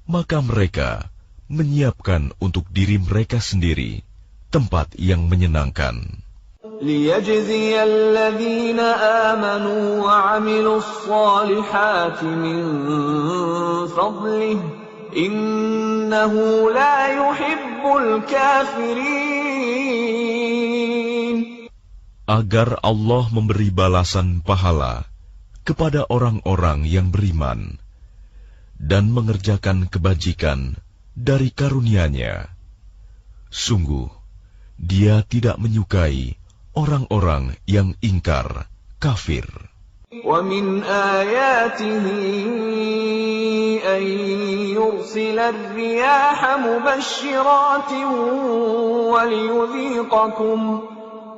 maka mereka menyiapkan untuk diri mereka sendiri tempat yang menyenangkan. لِيَجْزِيَ الَّذِينَ آمَنُوا وَعَمِلُوا الصَّالِحَاتِ مِنْ فَضْلِهِ إِنَّهُ لَا يُحِبُّ الْكَافِرِينَ. Agar Allah memberi balasan pahala kepada orang-orang yang beriman dan mengerjakan kebajikan dari karunia-Nya. Sungguh, Dia tidak menyukai orang-orang yang ingkar, kafir. وَمِنْ آيَاتِهِ أَنْ يُرْسِلَ الرِّيَاحَ مُبَشِّرَاتٍ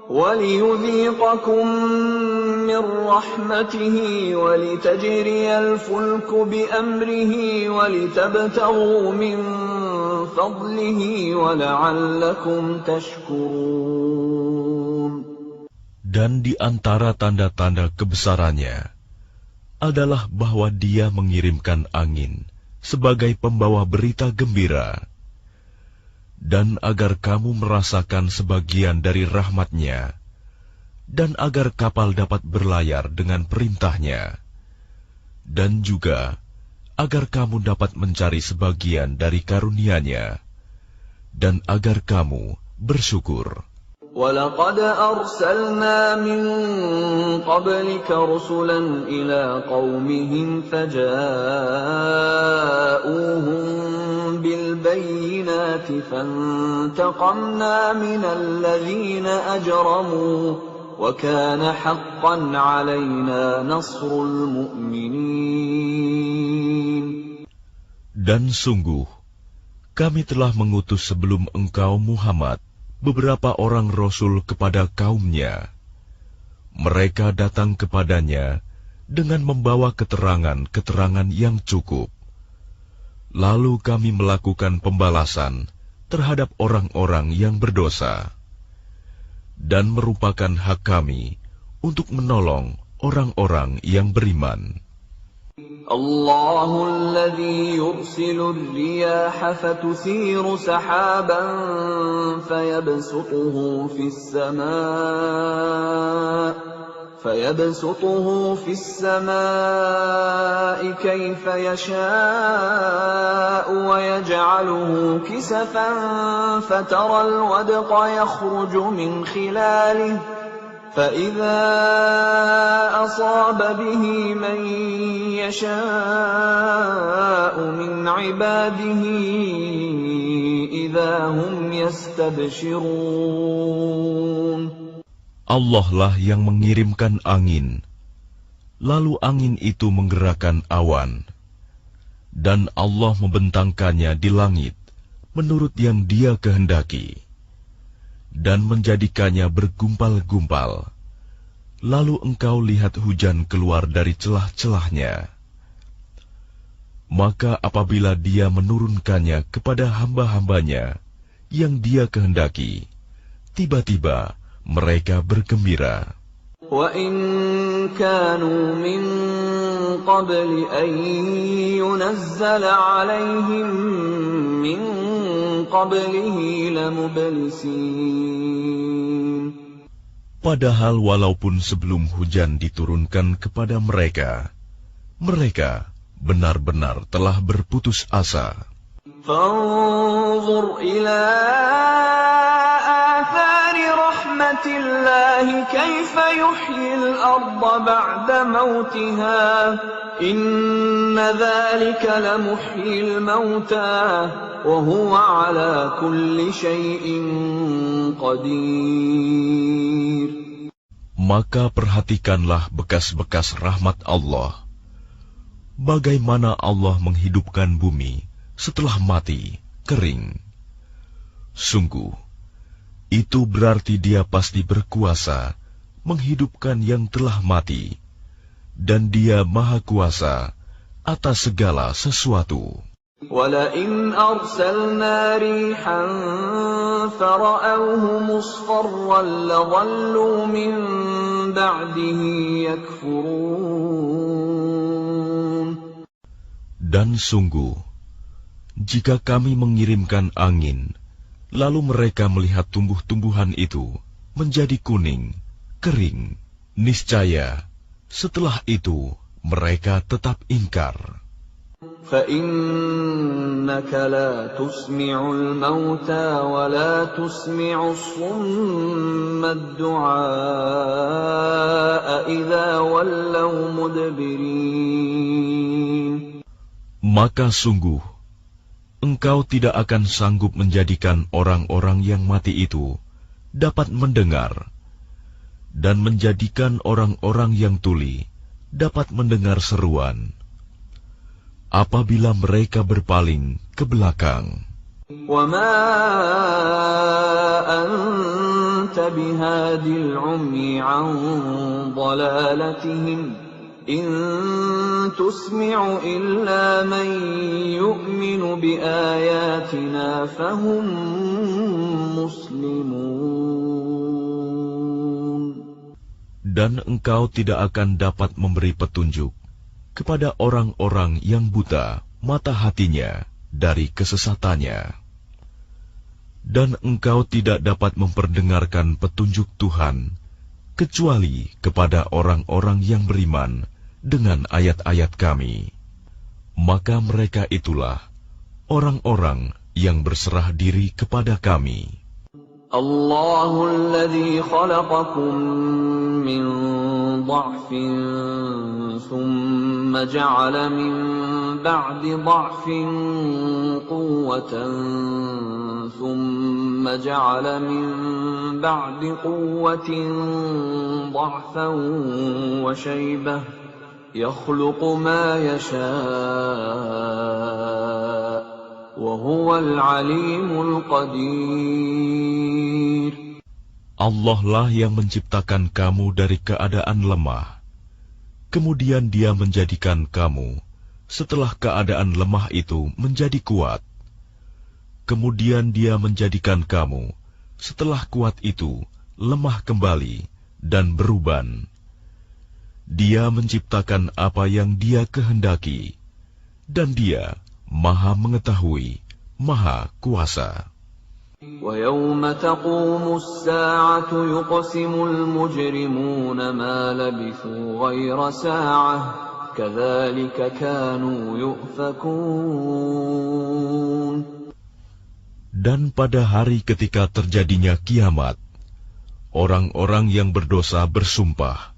وَلِيُذِيقَكُم مِّن رَّحْمَتِهِ وَلِتَجْرِيَ الْفُلْكُ بِأَمْرِهِ وَلِتَبْتَغُوا مِن فَضْلِهِ وَلَعَلَّكُمْ تَشْكُرُونَ. Dan di antara tanda-tanda kebesarannya adalah bahwa Dia mengirimkan angin sebagai pembawa berita gembira, dan agar kamu merasakan sebagian dari rahmat-Nya, dan agar kapal dapat berlayar dengan perintah-Nya, dan juga agar kamu dapat mencari sebagian dari karunia-Nya, dan agar kamu bersyukur. وَلَقَدْ أَرْسَلْنَا مِن قَبْلِكَ رُسُلًا إِلَىٰ قَوْمِهِمْ فَجَاءُوهُم بِالْبَيِّنَاتِ فَانتَقَمْنَا مِنَ الَّذِينَ أَجْرَمُوا وَكَانَ حَقًّا عَلَيْنَا نَصْرُ الْمُؤْمِنِينَ. Dan sungguh, kami telah mengutus sebelum engkau Muhammad beberapa orang rasul kepada kaumnya. Mereka datang kepadanya dengan membawa keterangan-keterangan yang cukup. Lalu kami melakukan pembalasan terhadap orang-orang yang berdosa, dan merupakan hak kami untuk menolong orang-orang yang beriman. الله الذي يرسل الرياح فتثير سحابا فيبسطه في السماء فيبسطه في السماء كيف يشاء ويجعله كسفا فترى الودق يخرج من خلاله فإذا أصاب به من يشاء من عباده إذا هم يستبشرون. Allah lah yang mengirimkan angin, lalu angin itu menggerakkan awan, dan Allah membentangkannya di langit menurut yang Dia kehendaki, dan menjadikannya bergumpal-gumpal. Lalu engkau lihat hujan keluar dari celah-celahnya. Maka apabila Dia menurunkannya kepada hamba-hambanya yang Dia kehendaki, tiba-tiba mereka bergembira. وَإِن كَانُوا مِن قَبْلِ أَن يُنَزَّلَ عَلَيْهِم مِّن قَبْلِهِ لَمُبْلِسِينَ. Padahal walaupun sebelum hujan diturunkan kepada mereka, mereka benar-benar telah berputus asa. فَانظُرْ إِلَىٰ آثَارِ رَحْمَةِ اللَّهِ كَيْفَ يُحْيِي الْأَرْضَ بَعْدَ مَوْتِهَا إِنَّ ذَلِكَ لَمُحْيِي الْمَوْتَىٰ وَهُوَ عَلَىٰ كُلِّ شَيْءٍ قَدِيرٌ. Maka perhatikanlah bekas-bekas rahmat Allah. Bagaimana Allah menghidupkan bumi setelah mati, kering. Sungguh, itu berarti Dia pasti berkuasa menghidupkan yang telah mati, dan Dia Maha Kuasa atas segala sesuatu. وَلَئِنْ أَرْسَلْنَا رِيحًا فَرَأَوْهُ مُصْفَرًّا لَظَلُّوا مِنْ بَعْدِهِ يَكْفُرُونَ. Dan sungguh, jika kami mengirimkan angin, lalu mereka melihat tumbuh-tumbuhan itu menjadi kuning, kering, niscaya setelah itu mereka tetap ingkar. فَإِنَّكَ لَا تُسْمِعُ الْمَوْتَى وَلَا تُسْمِعُ الصُّمَّ الدُّعَاءَ إِذَا وَلَّوْا مُدْبِرِينَ. Maka sungguh, engkau tidak akan sanggup menjadikan orang-orang yang mati itu dapat mendengar, dan menjadikan orang-orang yang tuli dapat mendengar seruan apabila mereka berpaling ke belakang. وَمَا أَنْتَ بِهَادِ الْعُمْيِ عَنْ ضَلَالَتِهِمْ إِنْ تُسْمِعُ إِلَّا مَنْ يُؤْمِنُ بِآيَاتِنَا فَهُمْ مُسْلِمُونَ. Dan engkau tidak akan dapat memberi petunjuk kepada orang-orang yang buta mata hatinya dari kesesatannya. Dan engkau tidak dapat memperdengarkan petunjuk Tuhan kecuali kepada orang-orang yang beriman dengan ayat-ayat kami. Maka mereka itulah orang-orang yang berserah diri kepada kami. Allahul ladzi khalaqakum min dha'fin thumma ja'ala min ba'di dha'fin quwwatan thumma ja'ala min ba'di quwwatin dha'fan wa shaybah yakhluqu ma yasha' wa huwal 'alimul qadir. Allah lah yang menciptakan kamu dari keadaan lemah. Kemudian Dia menjadikan kamu setelah keadaan lemah itu menjadi kuat. Kemudian Dia menjadikan kamu setelah kuat itu lemah kembali dan beruban. Dia menciptakan apa yang Dia kehendaki, dan Dia Maha Mengetahui, Maha Kuasa. وَيَوْمَ تَقُومُ السَّاعَةُ يُقْسِمُ الْمُجْرِمُونَ مَا لَبِثُوا غَيْرَ سَاعَةٍ كَذَلِكَ كَانُوا يُؤْفَكُونَ. Dan pada hari ketika terjadinya kiamat, orang-orang yang berdosa bersumpah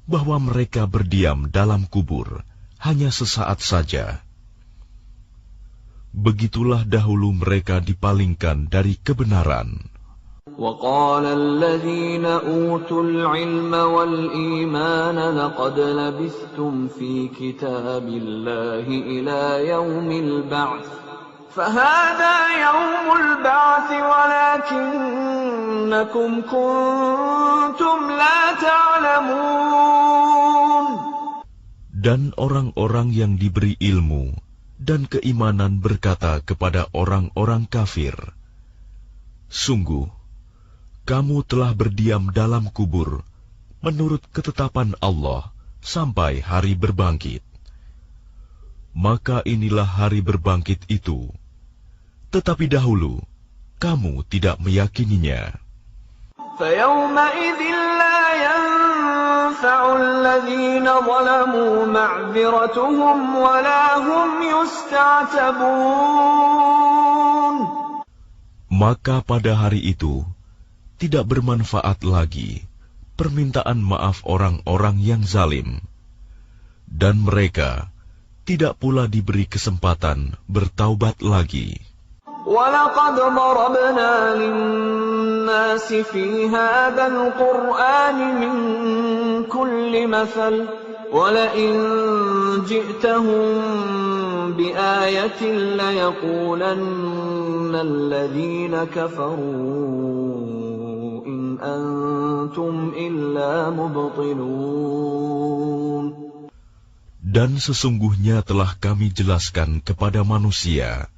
bahwa mereka berdiam dalam kubur hanya sesaat saja. Begitulah dahulu mereka dipalingkan dari kebenaran. وَقَالَ الَّذِينَ أُوتُوا الْعِلْمَ وَالْإِيمَانَ لَقَدْ لَبِثْتُمْ فِي كِتَابِ اللَّهِ إِلَى يَوْمِ الْبَعْثِ فَهَذَا يَوْمُ الْبَعْثِ وَلَكِنَّكُمْ كُنتُمْ لَا تَعْلَمُونَ. Dan orang-orang yang diberi ilmu dan keimanan berkata kepada orang-orang kafir, "Sungguh, kamu telah berdiam dalam kubur menurut ketetapan Allah sampai hari berbangkit. Maka inilah hari berbangkit itu. Tetapi dahulu, kamu tidak meyakininya." فَيَوْمَئِذٍ لَا يَنفَعُ الَّذِينَ ظَلَمُوا مَعْذِرَتُهُمْ وَلَا هُمْ يُسْتَعْتَبُونَ. Maka pada hari itu, tidak bermanfaat lagi permintaan maaf orang-orang yang zalim, dan mereka tidak pula diberi kesempatan bertaubat lagi. وَلَقَدْ ضَرَبْنَا لِلنَّاسِ فِي هَذَا الْقُرْآنِ مِنْ كُلِّ مَثَلٍ وَلَئِنْ جِئْتَهُمْ بِآيَةٍ لَيَقُولَنَّ الَّذِينَ كَفَرُوا إِنْ أَنْتُمْ إِلَّا مُبْطِلُونَ. Dan sesungguhnya telah kami jelaskan kepada manusia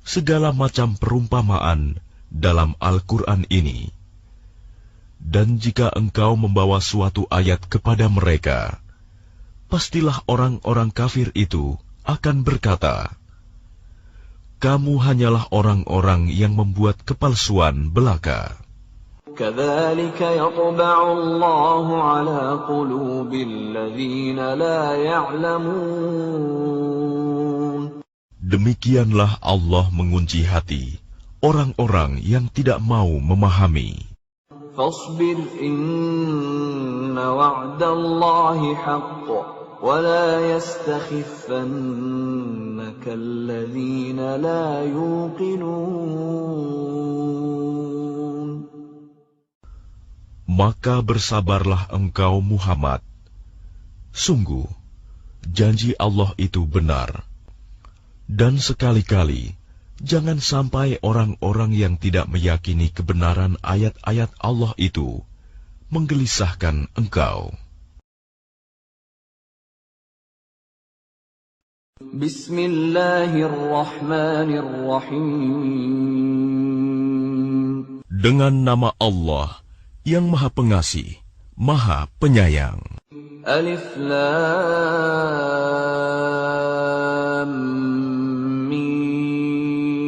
segala macam perumpamaan dalam Al-Quran ini. Dan jika engkau membawa suatu ayat kepada mereka, pastilah orang-orang kafir itu akan berkata, "Kamu hanyalah orang-orang yang membuat kepalsuan belaka." كَذَلِكَ يَطْبَعُ اللَّهُ عَلَى قُلُوبِ الَّذِينَ لَا يَعْلَمُونَ. Demikianlah Allah mengunci hati orang-orang yang tidak mau memahami. فَاصْبِرْ إِنَّ وَعْدَ اللَّهِ حَقٌّ وَلَا يَسْتَخِفَّنَّكَ الَّذِينَ لَا يُوقِنُونَ. Maka bersabarlah engkau Muhammad. Sungguh, janji Allah itu benar. Dan sekali-kali, jangan sampai orang-orang yang tidak meyakini kebenaran ayat-ayat Allah itu menggelisahkan engkau. Bismillahirrahmanirrahim. Dengan nama Allah yang Maha Pengasih, Maha Penyayang. Alif Lam Mim.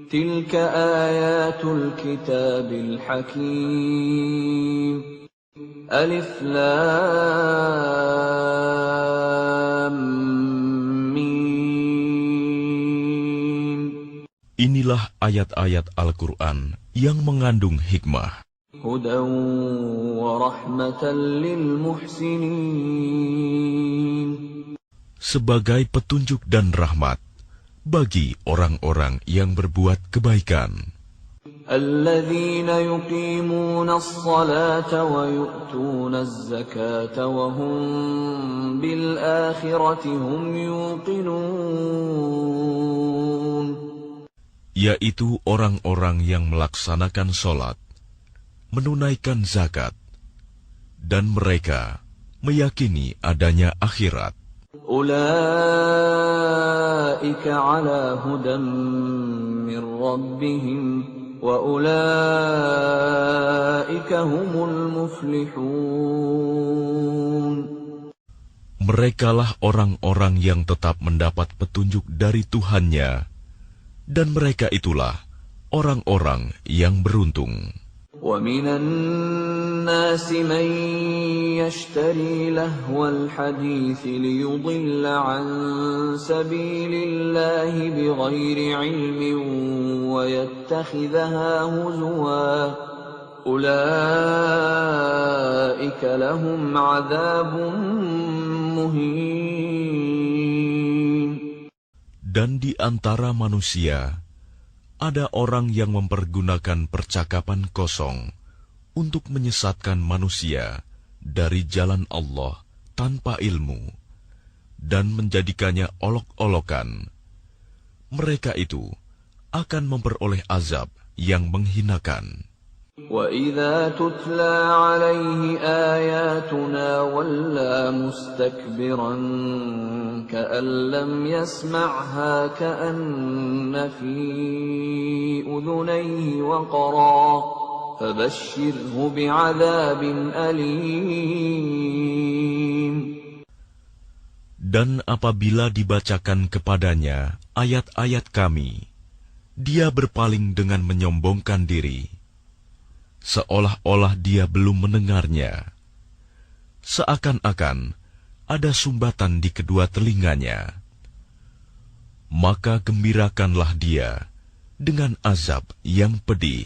Tilka ayatul kitabil hakim. Alif Lam Mim. Inilah ayat-ayat Al-Quran yang mengandung hikmah. Hudan wa rahmatan lil muhsinin. Sebagai petunjuk dan rahmat bagi orang-orang yang berbuat kebaikan. Alladzina yuqimuna as-salata wa yu'tuna az-zakata wa hum bil akhirati hum yuqinun. Yaitu orang-orang yang melaksanakan sholat, menunaikan zakat, dan mereka meyakini adanya akhirat. Ulaika ala hudan min rabbihim wa ulaika humul muflihun. Merekalah orang-orang yang tetap mendapat petunjuk dari Tuhannya, Dan mereka itulah orang-orang yang beruntung. وَمِنَ النَّاسِ مَن يَشْتَرِي لَهْوَ الْحَدِيثِ لِيُضِلَّ عَن سَبِيلِ اللَّهِ بِغَيْرِ عِلْمٍ وَيَتَّخِذَهَا هُزُوًا أُولَئِكَ لَهُمْ عَذَابٌ مُهِينٌ. Dan di antara manusia ada orang yang mempergunakan percakapan kosong untuk menyesatkan manusia dari jalan Allah tanpa ilmu dan menjadikannya olok-olokan. Mereka itu akan memperoleh azab yang menghinakan. وَإِذَا تُتْلَى عَلَيْهِ آيَاتُنَا وَلَّى مُسْتَكْبِرًا كَأَن لَّمْ يَسْمَعْهَا كَأَنَّ فِي أُذُنَيْهِ وَقْرًا فَبَشِّرْهُ بِعَذَابٍ أَلِيمٍ. Dan apabila dibacakan kepadanya ayat-ayat kami, dia berpaling dengan menyombongkan diri, seolah-olah dia belum mendengarnya. Seakan-akan ada sumbatan di kedua telinganya. Maka gembirakanlah dia dengan azab yang pedih.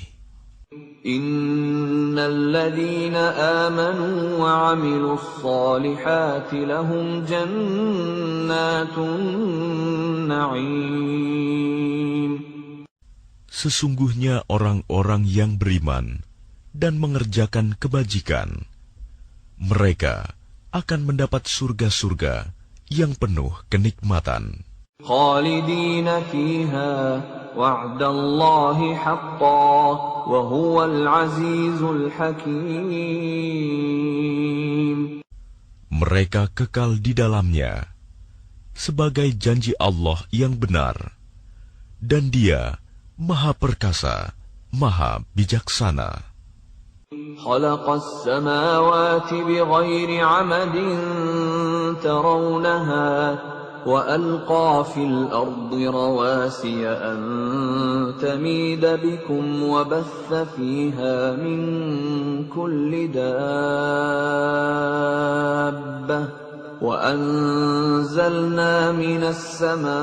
Innalladzina amanu wa 'amilus shalihati lahum jannatun na'im. Sesungguhnya orang-orang yang beriman dan mengerjakan kebajikan, mereka akan mendapat surga-surga yang penuh kenikmatan. Khalidina fiha wa'dallahi haqqan wa huwal azizul hakim. Mereka kekal di dalamnya sebagai janji Allah yang benar, dan Dia Maha Perkasa, Maha Bijaksana. خلق السماوات بغير عمد ترونها وألقى في الأرض رواسي أن تميد بكم وبث فيها من كل دابة وأنزلنا من السماء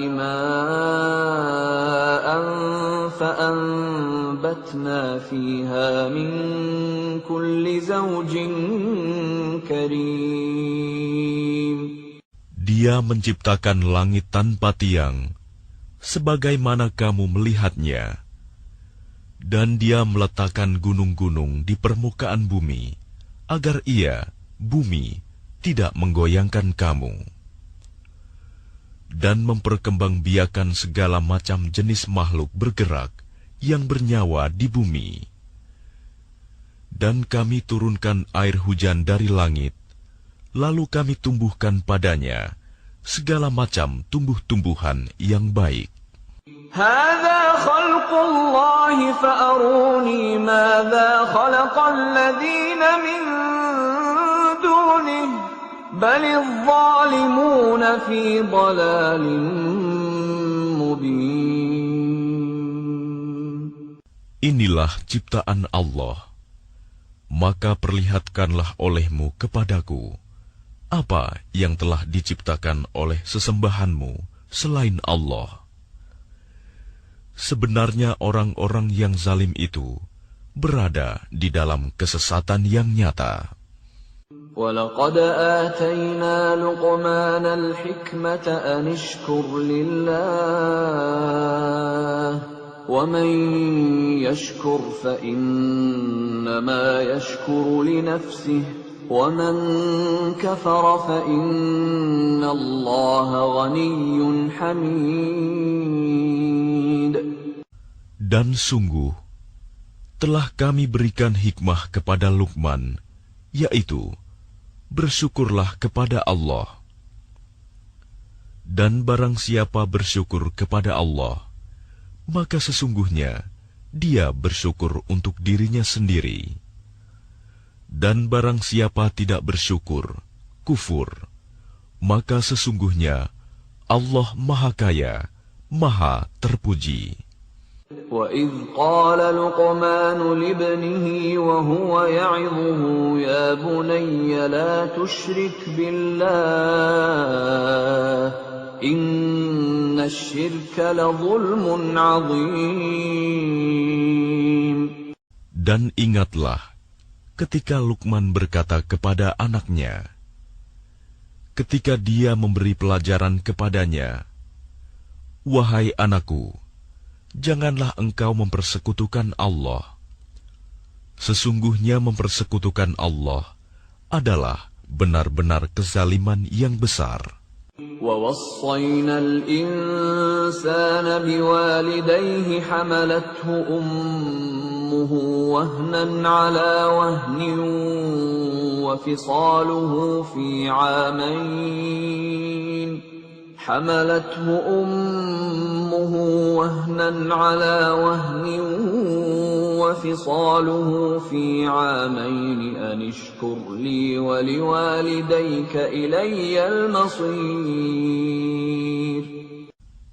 ماء فأنبتنا فيها من كل زوج كريم. Dia menciptakan langit tanpa tiang, sebagaimana kamu melihatnya, dan Dia meletakkan gunung-gunung di permukaan bumi, agar Ia, bumi, tidak menggoyangkan kamu, dan memperkembangbiakan segala macam jenis makhluk bergerak yang bernyawa di bumi. Dan kami turunkan air hujan dari langit, lalu kami tumbuhkan padanya segala macam tumbuh-tumbuhan yang baik. Hadza khalqullahi fa'aruni madza khalaqal ladzina min dunihi balidh zalimuna fi dhalalin mubin. Inilah ciptaan Allah, maka perlihatkanlah olehmu kepadaku apa yang telah diciptakan oleh sesembahanmu selain Allah. Sebenarnya orang-orang yang zalim itu berada di dalam kesesatan yang nyata. وَلَقَدْ آتَيْنَا لُقْمَانَ الْحِكْمَةَ أَنِ اشْكُرْ لِلَّهِ وَمَنْ يَشْكُرْ فَإِنَّمَا يَشْكُرُ لِنَفْسِهِ وَمَنْ كَفَرَ فَإِنَّ اللَّهَ غَنِيٌّ حَمِيدٌ. Dan sungguh, telah kami berikan hikmah kepada Luqman, yaitu, bersyukurlah kepada Allah. Dan barang siapa bersyukur kepada Allah, maka sesungguhnya dia bersyukur untuk dirinya sendiri. Dan barang siapa tidak bersyukur, kufur, maka sesungguhnya Allah Maha Kaya, Maha Terpuji. وَإِذْ قَالَ لُقْمَانُ لِابْنِهِ وَهُوَ يَعِظُهُ يَا بُنَيَّ لَا تُشْرِكْ بِاللَّهِ إِنَّ الشِّرْكَ لَظُلْمٌ عَظِيمٌ. Dan ingatlah ketika Luqman berkata kepada anaknya, ketika dia memberi pelajaran kepadanya, "Wahai anakku, janganlah engkau mempersekutukan Allah. Sesungguhnya mempersekutukan Allah adalah benar-benar kezaliman yang besar." وَوَصَّيْنَا الْإِنسَانَ بِوَالِدَيْهِ حَمَلَتْهُ أُمُّهُ وَهْنًا عَلَى وَهْنٍ وَفِصَالُهُ فِي عَامَيْنِ حملته أمه وهنا على وهن وفصاله في عامين أن اشكر لي ولوالديك إلي المصير.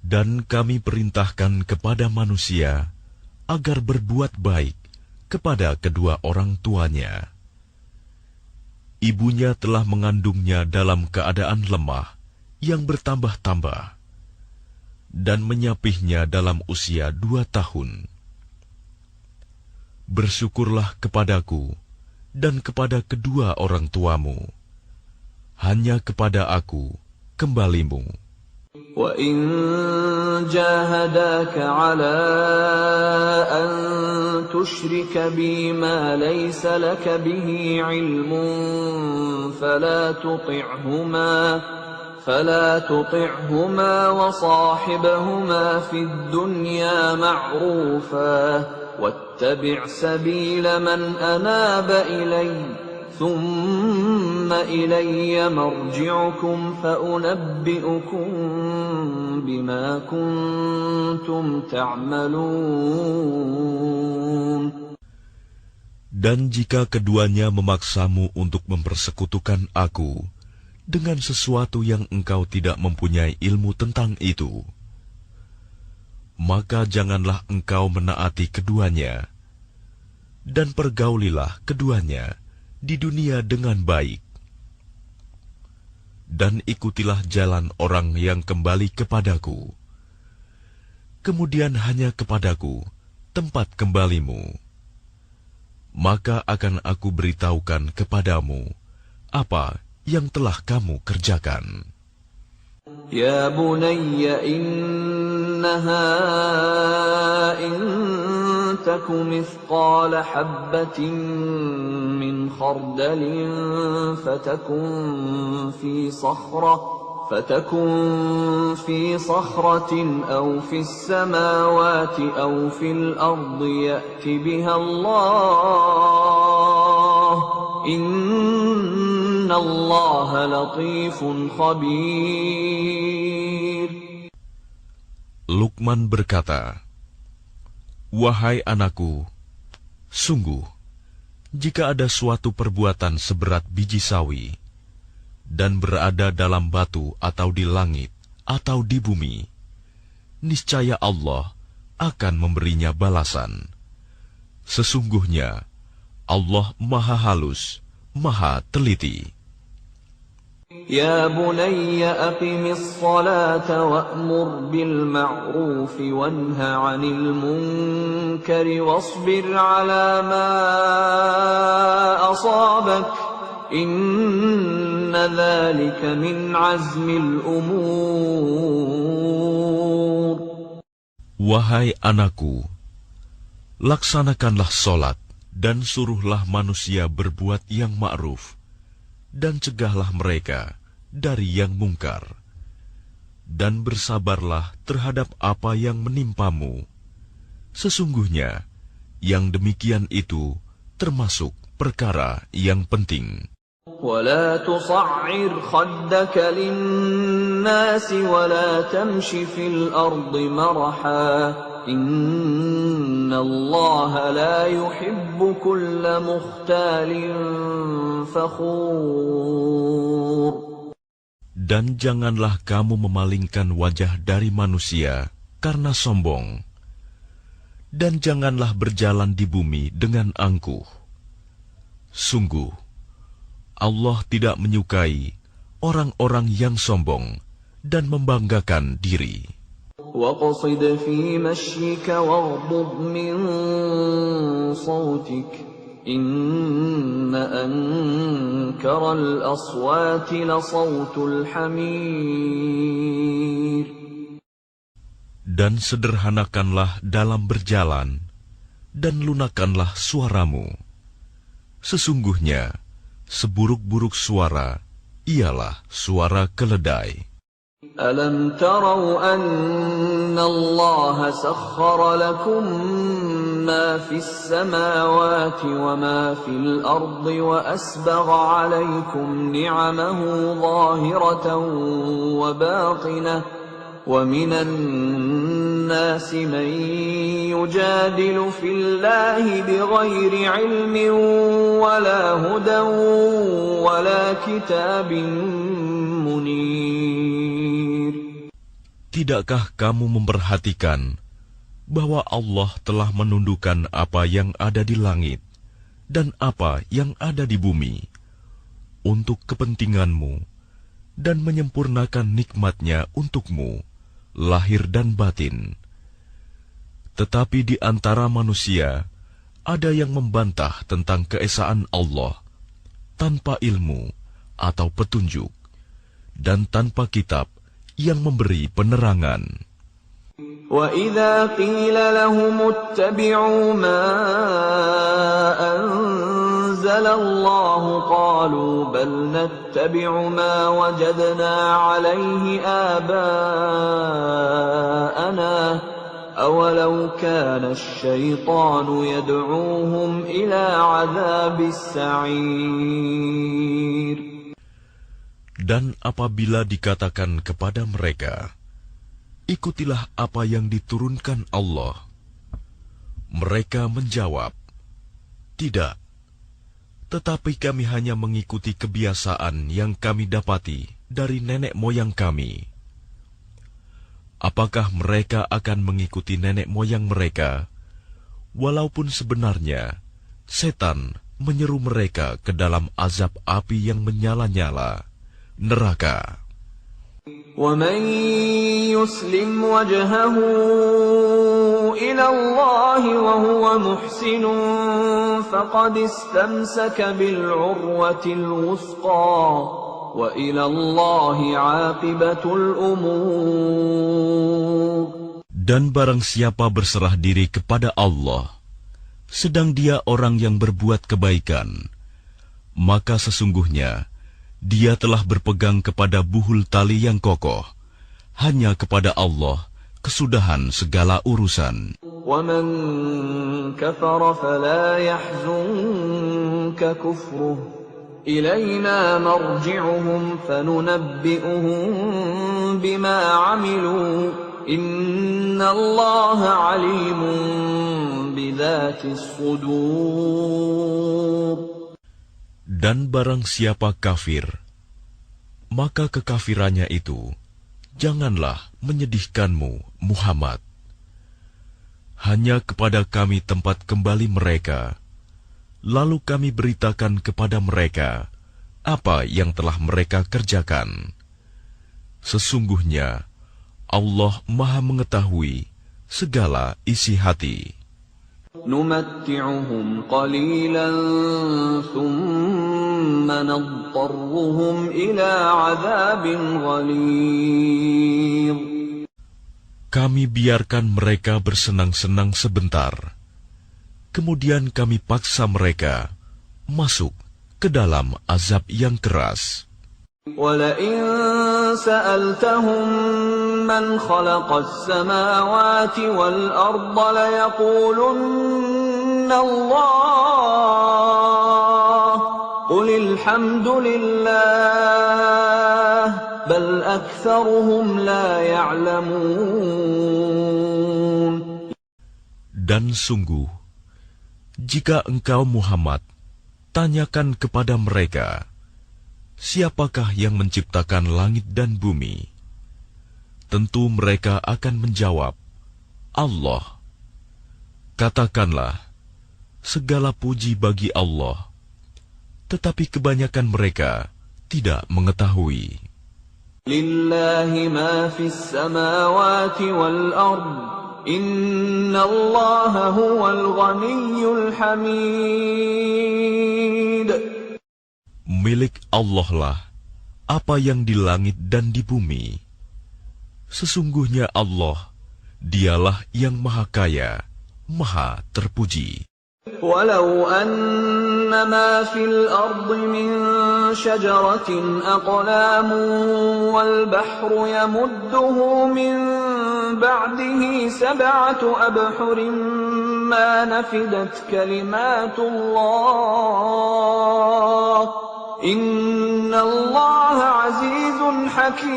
Dan kami perintahkan kepada manusia agar berbuat baik kepada kedua orang tuanya. Ibunya telah mengandungnya dalam keadaan lemah yang bertambah-tambah, dan menyapihnya dalam usia 2 tahun. Bersyukurlah kepadaku dan kepada kedua orang tuamu. Hanya kepada aku kembalimu. وَإِن جَاهَدَاكَ عَلَىٰ أَن تُشْرِكَ بِي مَا لَيْسَ لَكَ بِهِ عِلْمٌ فلا تطعهما وصاحبهما في الدنيا معروفا واتبع سبيل من أناب إلي ثم إلي مرجعكم فأنبئكم بما كنتم تعملون. Dan jika keduanya memaksamu untuk mempersekutukan aku dengan sesuatu yang engkau tidak mempunyai ilmu tentang itu, maka janganlah engkau menaati keduanya, dan pergaulilah keduanya di dunia dengan baik. Dan ikutilah jalan orang yang kembali kepadaku, kemudian hanya kepadaku tempat kembalimu. Maka akan aku beritahukan kepadamu apa yang telah kamu kerjakan. Ya bunayya innaha in taku mithqala habbatin min khardalin fatakun fi sakhratin aw fi as-samawati aw fil ardi ya'ti biha Allah Innallaha latifun khabir. Luqman berkata, "Wahai anakku, sungguh, jika ada suatu perbuatan seberat biji sawi, dan berada dalam batu atau di langit atau di bumi, niscaya Allah akan memberinya balasan. Sesungguhnya Allah Maha Halus, Maha Teliti." Ya bunayya aqimis salata wa'mur bil ma'ruf wanha 'anil munkari wasbir 'ala ma asabak inna dzalika min 'azmil umur. Wahai anakku, laksanakanlah solat dan suruhlah manusia berbuat yang ma'ruf, dan cegahlah mereka dari yang mungkar, dan bersabarlah terhadap apa yang menimpamu. Sesungguhnya yang demikian itu termasuk perkara yang penting. ولا تصعر خدك للناس ولا تمش في الأرض مرحا إن الله لا يحب كل مختال فخور. Dan janganlah kamu memalingkan wajah dari manusia karena sombong. Dan janganlah berjalan di bumi dengan angkuh. Sungguh, Allah tidak menyukai orang-orang yang sombong dan membanggakan diri. وَاقْصِدْ فِي مَشْيِكَ وَاغْضُضْ مِنْ صَوْتِكَ إِنَّ أَنكَرَ الْأَصْوَاتِ لَصَوْتُ الْحَمِيرِ. Dan sederhanakanlah dalam berjalan, dan lunakanlah suaramu. Sesungguhnya, seburuk-buruk suara ialah suara keledai. أَلَمْ تَرَوْا أَنَّ اللَّهَ سَخَّرَ لَكُم مَّا فِي السَّمَاوَاتِ وَمَا فِي الْأَرْضِ وَأَسْبَغَ عَلَيْكُمْ نِعَمَهُ ظَاهِرَةً وَبَاطِنَةً وَمِنَ النَّاسِ مَن يُجَادِلُ فِي اللَّهِ بِغَيْرِ عِلْمٍ وَلَا هُدًى وَلَا كِتَابٍ مُنِيرٍ. Tidakkah kamu memperhatikan bahwa Allah telah menundukkan apa yang ada di langit dan apa yang ada di bumi untuk kepentinganmu dan menyempurnakan nikmat-Nya untukmu, lahir dan batin. Tetapi di antara manusia ada yang membantah tentang keesaan Allah tanpa ilmu atau petunjuk dan tanpa kitab yang memberi penerangan. وَإِذَا قِيلَ لَهُمُ اتَّبِعُوا مَا أَنزَلَ اللَّهُ قَالُوا بَلْ نَتَّبِعُ مَا وَجَدْنَا عَلَيْهِ آبَاءَنَا أَوَلَوْ كَانَ الشَّيْطَانُ يَدْعُوهُمْ إِلَى عَذَابِ السَّعِيرِ. Dan apabila dikatakan kepada mereka, ikutilah apa yang diturunkan Allah, mereka menjawab, tidak, tetapi kami hanya mengikuti kebiasaan yang kami dapati dari nenek moyang kami. Apakah mereka akan mengikuti nenek moyang mereka, walaupun sebenarnya setan menyeru mereka ke dalam azab api yang menyala-nyala, neraka. وَمَن يُسْلِمْ وَجْهَهُ إِلَى اللَّهِ وَهُوَ مُحْسِنٌ فَقَدِ اسْتَمْسَكَ بِالْعُرْوَةِ الْوُثْقَى وَإِلَى اللَّهِ عَاقِبَةُ الْأُمُورِ. Dan barang siapa berserah diri kepada Allah, sedang dia orang yang berbuat kebaikan, maka sesungguhnya dia telah berpegang kepada buhul tali yang kokoh. Hanya kepada Allah kesudahan segala urusan. وَمَن كَفَرَ فَلَا يَحْزُنكَ كُفْرُهُ إِلَيْنَا مَرْجِعُهُمْ فَنُنَبِّئُهُم بِمَا عَمِلُوا إِنَّ اللَّهَ عَلِيمٌ بِذَاتِ الصُّدُورِ. Dan barang siapa kafir, maka kekafirannya itu janganlah menyedihkanmu, Muhammad. Hanya kepada kami tempat kembali mereka, lalu kami beritakan kepada mereka apa yang telah mereka kerjakan. Sesungguhnya Allah Maha mengetahui segala isi hati. نُمَتِّعُهُمْ قَلِيلًا ثُمَّ نَضْطَرُّهُمْ إِلَى عَذَابٍ غَلِيظٍ. Kami biarkan mereka bersenang-senang sebentar, kemudian kami paksa mereka masuk ke dalam azab yang keras. وَلَئِن سَأَلْتَهُم مَّنْ خَلَقَ السَّمَاوَاتِ وَالْأَرْضَ لَيَقُولُنَّ اللَّهُ قُلِ الْحَمْدُ لِلَّهِ بَلْ أَكْثَرُهُمْ لَا يَعْلَمُونَ. Dan sungguh, jika engkau Muhammad tanyakan kepada mereka, siapakah yang menciptakan langit dan bumi? Tentu mereka akan menjawab, Allah. Katakanlah, segala puji bagi Allah, tetapi kebanyakan mereka tidak mengetahui. Lillahi ma fis samawati wal ard. Innallaha huwal ghaniyyul hamid. Milik Allah lah apa yang di langit dan di bumi. Sesungguhnya Allah, dialah yang maha kaya, maha terpuji. Walau anna ma fil ardi min syajaratin aqlamun wal bahru yamudduhu min ba'dihi sab'atu abhurin ma nafidat kalimatullah. Innallaha azizun hakim.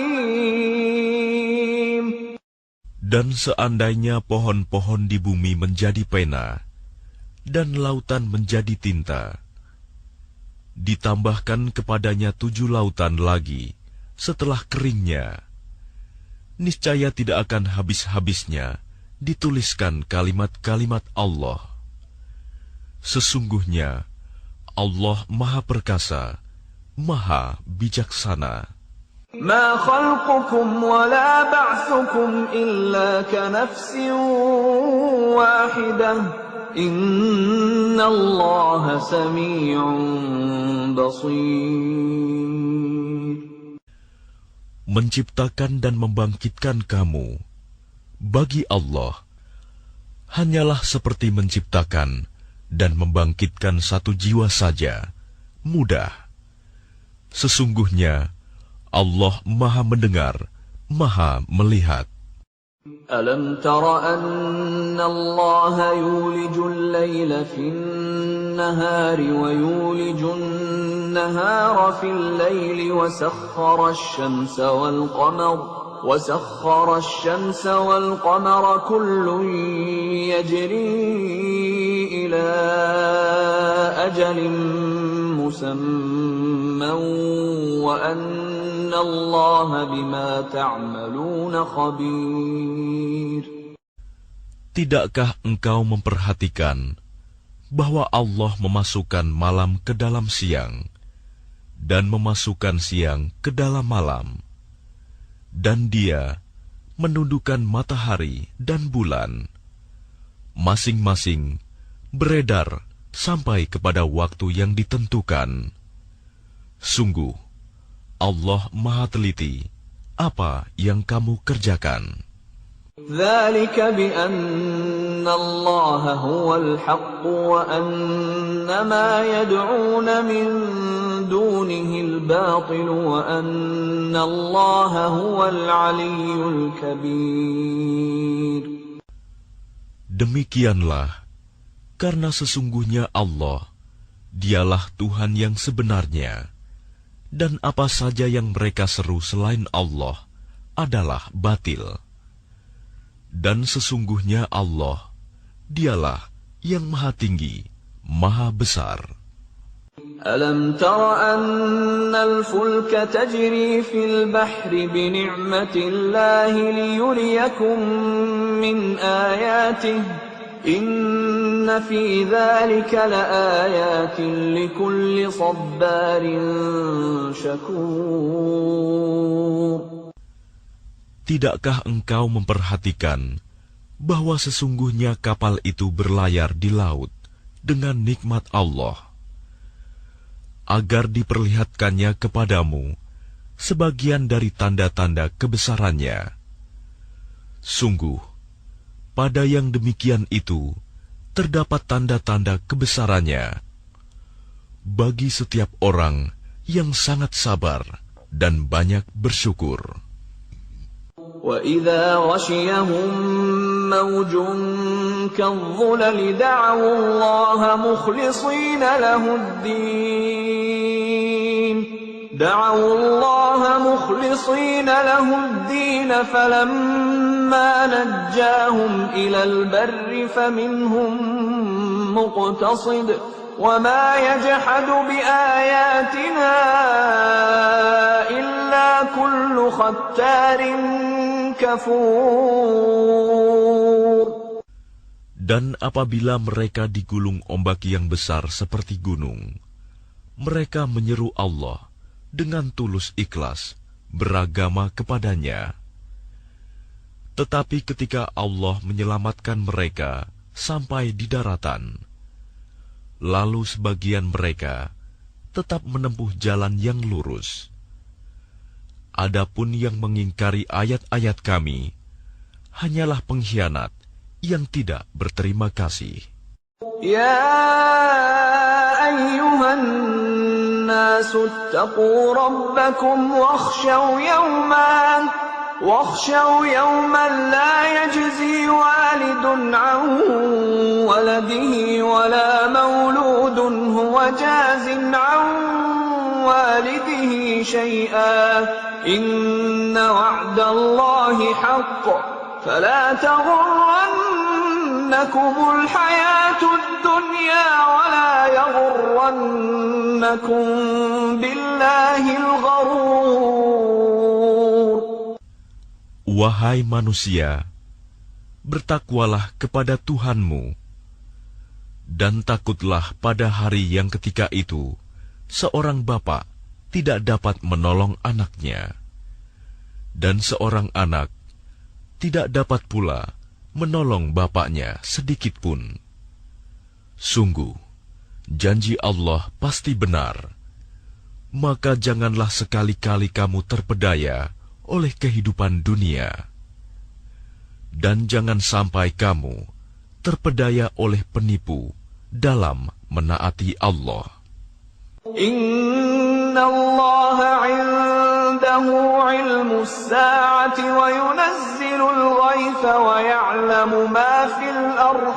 Dan seandainya pohon-pohon di bumi menjadi pena, dan lautan menjadi tinta, ditambahkan kepadanya 7 lautan lagi setelah keringnya, niscaya tidak akan habis-habisnya dituliskan kalimat-kalimat Allah. Sesungguhnya Allah Maha Perkasa, Maha Bijaksana. Ma khalqukum wa la ba'thukum illa ka nafsin wahidah. Innallaha sami'un basir. Menciptakan dan membangkitkan kamu bagi Allah hanyalah seperti menciptakan dan membangkitkan satu jiwa saja, mudah. Sesungguhnya Allah Maha Mendengar, Maha Melihat. Alam tara anna Allah yulijul layla fin nahari wa yulijun nahara fil layli wa sakhkhara asy-syamsa wal qamara وسخر الشمس والقمر كل يجري إلى أجل مسمى وأن الله بما تعملون خبير. Tidakkah engkau memperhatikan bahwa Allah memasukkan malam ke dalam siang dan memasukkan siang ke dalam malam, dan Dia menundukkan matahari dan bulan, masing-masing beredar sampai kepada waktu yang ditentukan. Sungguh, Allah Maha Teliti apa yang kamu kerjakan. ذلك بأن الله هو الحق وأن ما يدعون من دونه الباطل وأن الله هو العلي الكبير. Demikianlah, karena sesungguhnya Allah, dialah Tuhan yang sebenarnya, dan apa saja yang mereka seru selain Allah adalah batil. Dan sesungguhnya Allah, dialah yang maha tinggi, maha besar. Alam tara anna al-fulka tajri fil bahri bi ni'matillahi liyuriyakum min ayatihi inna fi dhalika laayatin likulli sabbarin syakur. Tidakkah engkau memperhatikan bahwa sesungguhnya kapal itu berlayar di laut dengan nikmat Allah, agar diperlihatkannya kepadamu sebagian dari tanda-tanda kebesarannya? Sungguh, pada yang demikian itu terdapat tanda-tanda kebesarannya bagi setiap orang yang sangat sabar dan banyak bersyukur. وَإِذَا غَشِيَهُم مَّوْجٌ كَالظُّلَلِ دَعَوُا اللَّهَ مُخْلِصِينَ لَهُ الدِّينَ فَلَمَّا نَجَّاهُمْ إِلَى الْبَرِّ فَمِنْهُم مُّقْتَصِدٌ وَمَا يَجْحَدُ بِآيَاتِنَا إِلَّا كُلُّ خَتَّارٍ كَفُورٍ. Dan apabila mereka digulung ombak yang besar seperti gunung, mereka menyeru Allah dengan tulus ikhlas beragama kepadanya. Tetapi ketika Allah menyelamatkan mereka sampai di daratan, lalu sebagian mereka tetap menempuh jalan yang lurus. Adapun yang mengingkari ayat-ayat kami, hanyalah pengkhianat yang tidak berterima kasih. Ya ayyuhan nasu attaqu rabbakum wakhshaw yawman la yajzi walidun an waladihi wala mawludun huwa jazin an walidihi shay'an inna wa'dallahi haqq فلا تغرنكم الحياة الدنيا ولا يغرنكم بالله الغرور. Wahai manusia, bertakwalah kepada Tuhanmu, dan takutlah pada hari yang ketika itu seorang bapa tidak dapat menolong anaknya, dan seorang anak tidak dapat pula menolong bapaknya sedikitpun. Sungguh, janji Allah pasti benar. Maka janganlah sekali-kali kamu terpedaya oleh kehidupan dunia. Dan jangan sampai kamu terpedaya oleh penipu dalam menaati Allah. Inna Allah 'indahu 'ilmus sa'ati wa yunazzilul ghaitha wa ya'lamu ma fil arham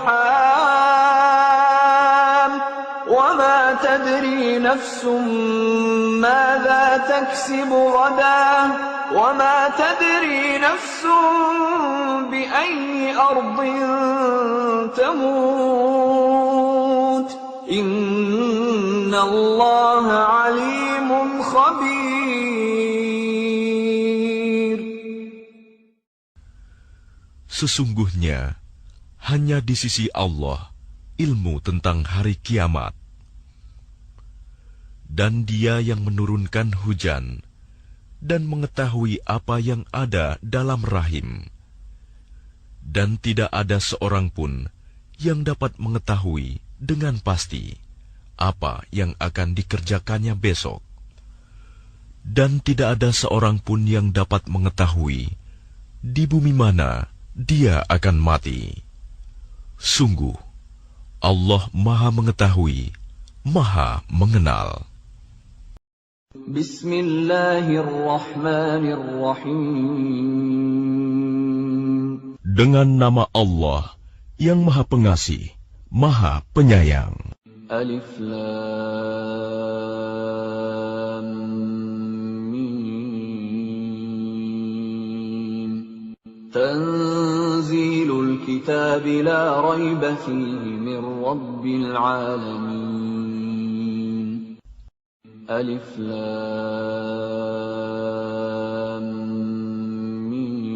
wa ma tadri nafsun madza taksibu ghadan wa ma tadri nafsun bi ayyi ardin tamut. Inna Allah 'alimun khabir. Sesungguhnya hanya di sisi Allah ilmu tentang hari kiamat, dan Dia yang menurunkan hujan dan mengetahui apa yang ada dalam rahim, dan tidak ada seorang pun yang dapat mengetahui dengan pasti apa yang akan dikerjakannya besok, dan tidak ada seorang pun yang dapat mengetahui di bumi mana dia akan mati. Sungguh, Allah Maha Mengetahui, Maha Mengenal. Bismillahirrahmanirrahim. Dengan nama Allah yang Maha Pengasih, Maha Penyayang. Alif Lam Mim. Tanzilul kitab la rayba fihi min rabbil alamin. Alif Lam Mim.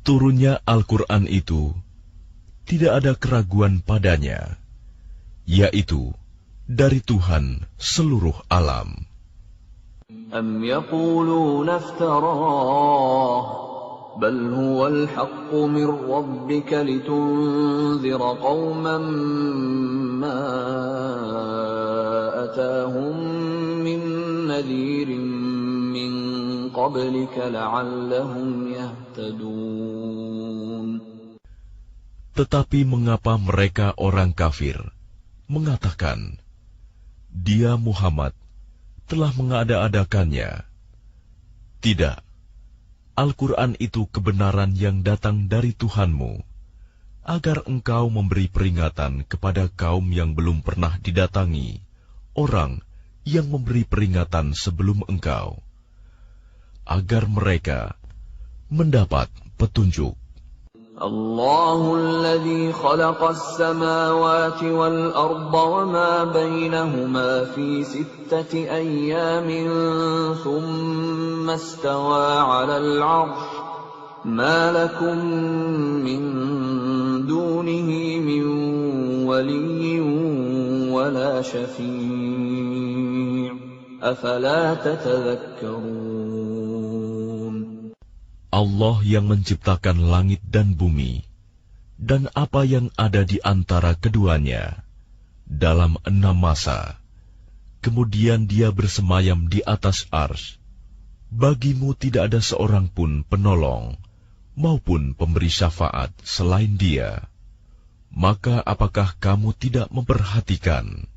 Turunnya Al-Quran itu tidak ada keraguan padanya, yaitu dari Tuhan seluruh alam. Am yaquluna iftarah bal huwal haqqu min rabbika litunzira qauman ma atahum min nadhirin min qablika la'allahum yahtadun. Tetapi mengapa mereka orang kafir mengatakan, Dia Muhammad telah mengada-adakannya? Tidak, Al-Quran itu kebenaran yang datang dari Tuhanmu, agar engkau memberi peringatan kepada kaum yang belum pernah didatangi, orang yang memberi peringatan sebelum engkau, agar mereka mendapat petunjuk. Allahu alladhi khalaqas samawati wal arda wa ma bainahuma fi sittati ayyamin thumma istawa 'alal 'arsy ما لكم من دونه من ولي ولا شفيع أفلا تتذكرون. Allah yang menciptakan langit dan bumi dan apa yang ada di antara keduanya dalam 6 masa. Kemudian dia bersemayam di atas arsy. Bagimu tidak ada seorang pun penolong maupun pemberi syafaat selain Dia. Maka apakah kamu tidak memperhatikan?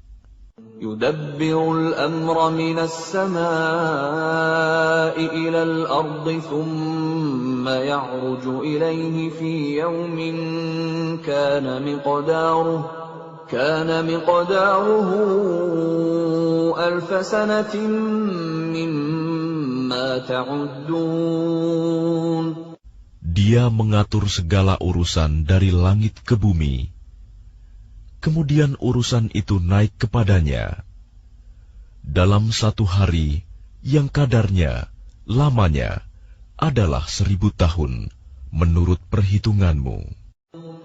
Yudabbirul amra minas samaa'i ilal ardi thumma ya'ruju ilayhi fi yawmin kana miqdaruhu alf sanatin mimma ta'uddun. Dia mengatur segala urusan dari langit ke bumi. Kemudian urusan itu naik kepadanya dalam 1 hari yang kadarnya, lamanya adalah 1000 tahun menurut perhitunganmu.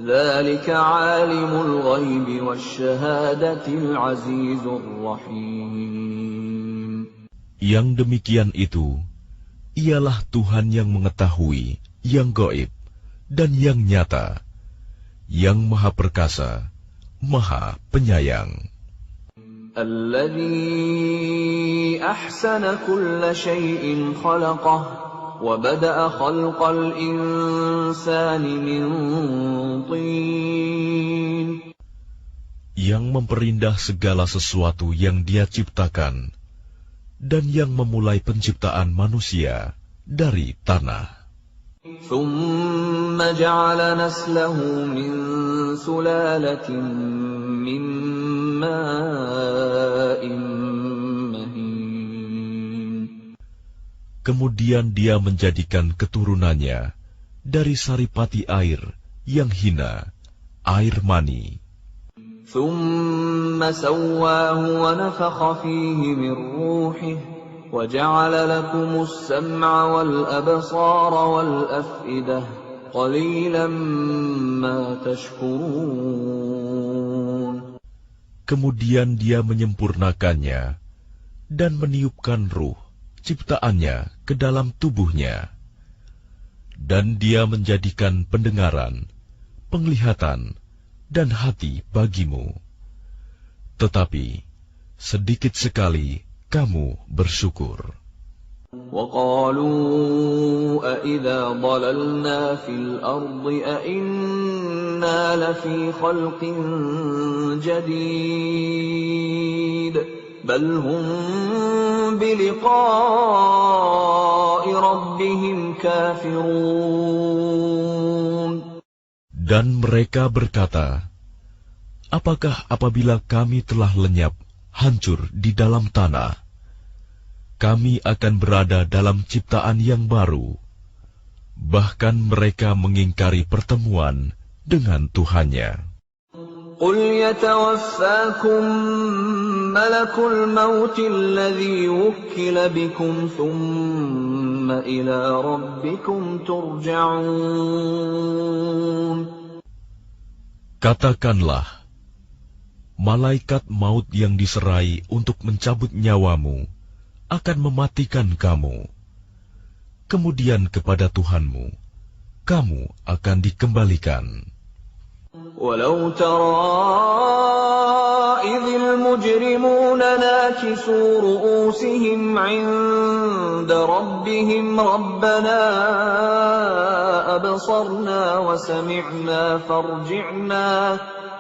Dzalika 'alimul ghaibi wasyahadatil 'azizur rahim. Yang demikian itu ialah Tuhan yang mengetahui yang gaib dan yang nyata, yang Maha Perkasa, Maha Penyayang. Alladzi ahsana kulla syai'in khalaqah wa bada'a khalqal insani min tin. Yang memperindah segala sesuatu yang Dia ciptakan dan yang memulai penciptaan manusia dari tanah. ثم جعل نسله من سلالة من ماء مهين. Kemudian Dia menjadikan keturunannya dari saripati air yang hina, air mani. ثم سواه ونفخ فيه من روحه وَجَعَلَ لَكُمُ السَّمْعَ وَالْأَبْصَارَ وَالْأَفْئِدَةَ قَلِيلًا مَا تَشْكُرُونَ. Kemudian Dia menyempurnakannya dan meniupkan ruh ciptaannya ke dalam tubuhnya. Dan Dia menjadikan pendengaran, penglihatan, dan hati bagimu. Tetapi sedikit sekali kamu bersyukur. وَقَالُوا أَإِذَا ضَلَلْنَا فِي الْأَرْضِ أَإِنَّا لَفِي خَلْقٍ جَدِيدٍ بَلْ هُمْ بِلِقَاءِ رَبِّهِمْ كَافِرُونَ. Dan mereka berkata, apakah apabila kami telah lenyap, hancur di dalam tanah, kami akan berada dalam ciptaan yang baru? Bahkan mereka mengingkari pertemuan dengan Tuhannya. قُلْ يَتَوَفَّاكُم مَّلَكُ الْمَوْتِ الَّذِي وُكِّلَ بِكُمْ ثُمَّ إِلَىٰ رَبِّكُمْ تُرْجَعُونَ. Katakanlah, malaikat maut yang diserai untuk mencabut nyawamu akan mematikan kamu. Kemudian kepada Tuhanmu, kamu akan dikembalikan. وَلَوْ تَرَىٰ إِذِ الْمُجْرِمُونَ نَاكِسُو رُءُوسِهِمْ عِندَ رَبِّهِمْ رَبَّنَا أَبْصَرْنَا وَسَمِعْنَا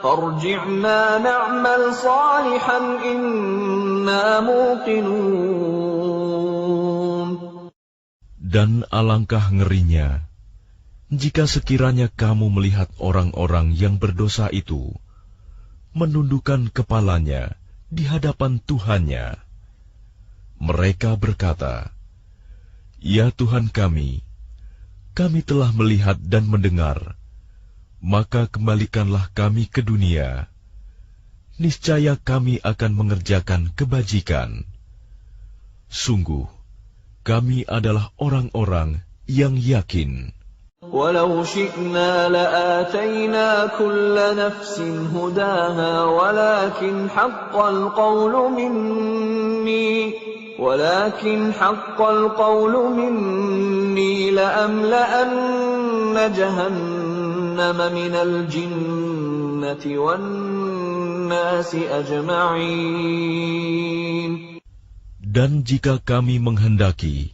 فارجعنا نعمل صالحا إنا موقنون. Dan alangkah ngerinya jika sekiranya kamu melihat orang-orang yang berdosa itu menundukkan kepalanya di hadapan Tuhannya. Mereka berkata, "Ya Tuhan kami telah melihat dan mendengar, maka kembalikanlah kami ke dunia. Niscaya kami akan mengerjakan kebajikan. Sungguh, kami adalah orang-orang yang yakin." ولو شئنا لآتينا كل نفس هداها ولكن حق القول مني لأملأن جهنم من الجنة والناس أجمعين. Dan jika kami menghendaki,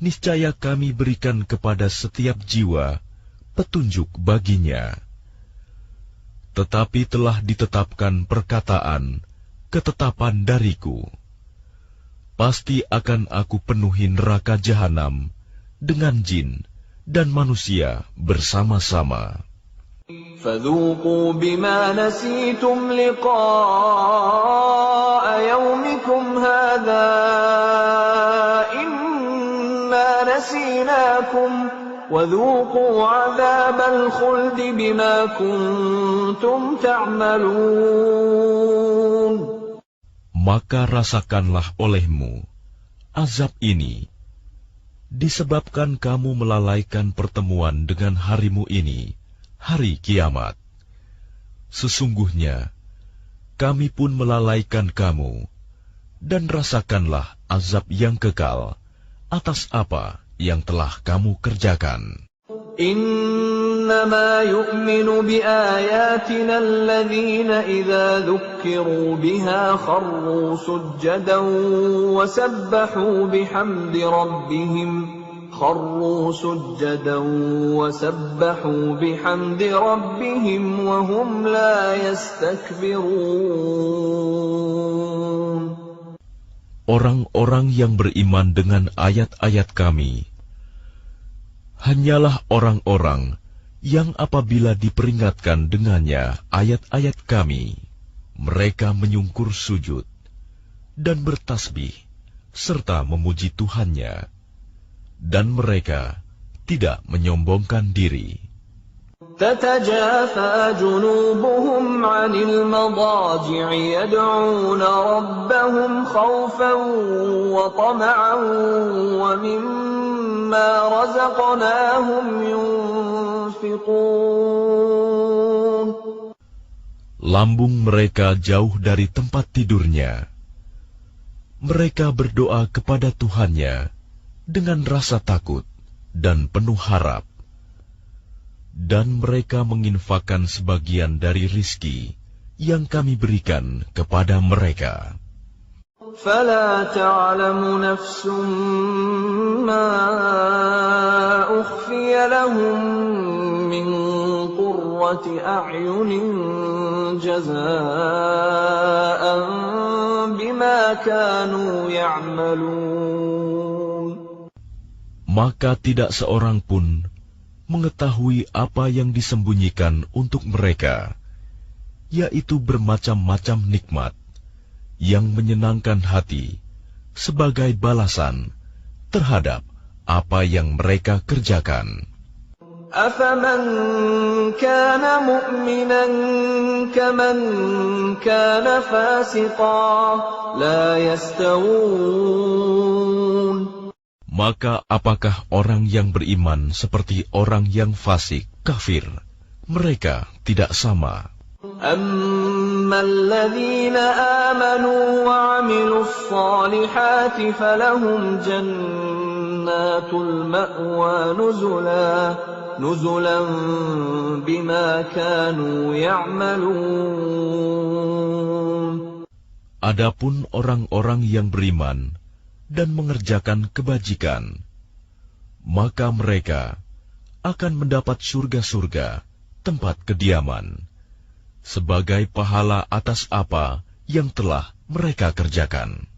niscaya kami berikan kepada setiap jiwa petunjuk baginya. Tetapi telah ditetapkan ketetapan dariku. Pasti akan aku penuhi neraka jahanam dengan jin dan manusia bersama-sama. فذوقوا بما نسيتم لقاء يومكم هذا إنا نسيناكم وذوقوا عذاب الخلد بما كنتم تعملون. Maka rasakanlah olehmu azab ini, disebabkan kamu melalaikan pertemuan dengan harimu ini, hari kiamat. Sesungguhnya, kami pun melalaikan kamu, dan rasakanlah azab yang kekal atas apa yang telah kamu kerjakan. إنما يؤمن بآياتنا الذين إذا ذكروا بها خروا سجدا وسبحوا بحمد ربهم وهم لا يستكبرون. Orang-orang yang beriman dengan ayat-ayat kami hanyalah orang-orang yang apabila diperingatkan dengannya ayat-ayat kami, mereka menyungkur sujud dan bertasbih serta memuji Tuhannya, dan mereka tidak menyombongkan diri. تتجافى جنوبهم عن المضاجع يدعون ربهم خوفا وطمعا ومما رزقناهم ينفقون. Lambung mereka jauh dari tempat tidurnya. Mereka berdoa kepada Tuhannya dengan rasa takut dan penuh harap. Dan mereka menginfakkan sebagian dari rizki yang kami berikan kepada mereka. فَلَا تَعْلَمُ نَفْسٌ مَّا أُخْفِيَ لَهُم مِّن قُرَّةِ أَعْيُنٍ جَزَاءً بِمَا كَانُوا يَعْمَلُونَ. Maka tidak seorang pun mengetahui apa yang disembunyikan untuk mereka, yaitu bermacam-macam nikmat yang menyenangkan hati sebagai balasan terhadap apa yang mereka kerjakan. أَفَمَنْ كَانَ مُؤْمِنًا كَمَنْ كَانَ فَاسِقًا لَا يَسْتَوُونَ. Maka apakah orang yang beriman seperti orang yang fasik, kafir? Mereka tidak sama. أَمَّا الَّذِينَ آمَنُوا وَعَمِلُوا الصَّالِحَاتِ فَلَهُمْ جَنَّاتُ الْمَأْوَى نُزُلًا بِمَا كَانُوا يَعْمَلُونَ. Adapun orang-orang yang beriman dan mengerjakan kebajikan, maka mereka akan mendapat surga-surga, tempat kediaman, sebagai pahala atas apa yang telah mereka kerjakan.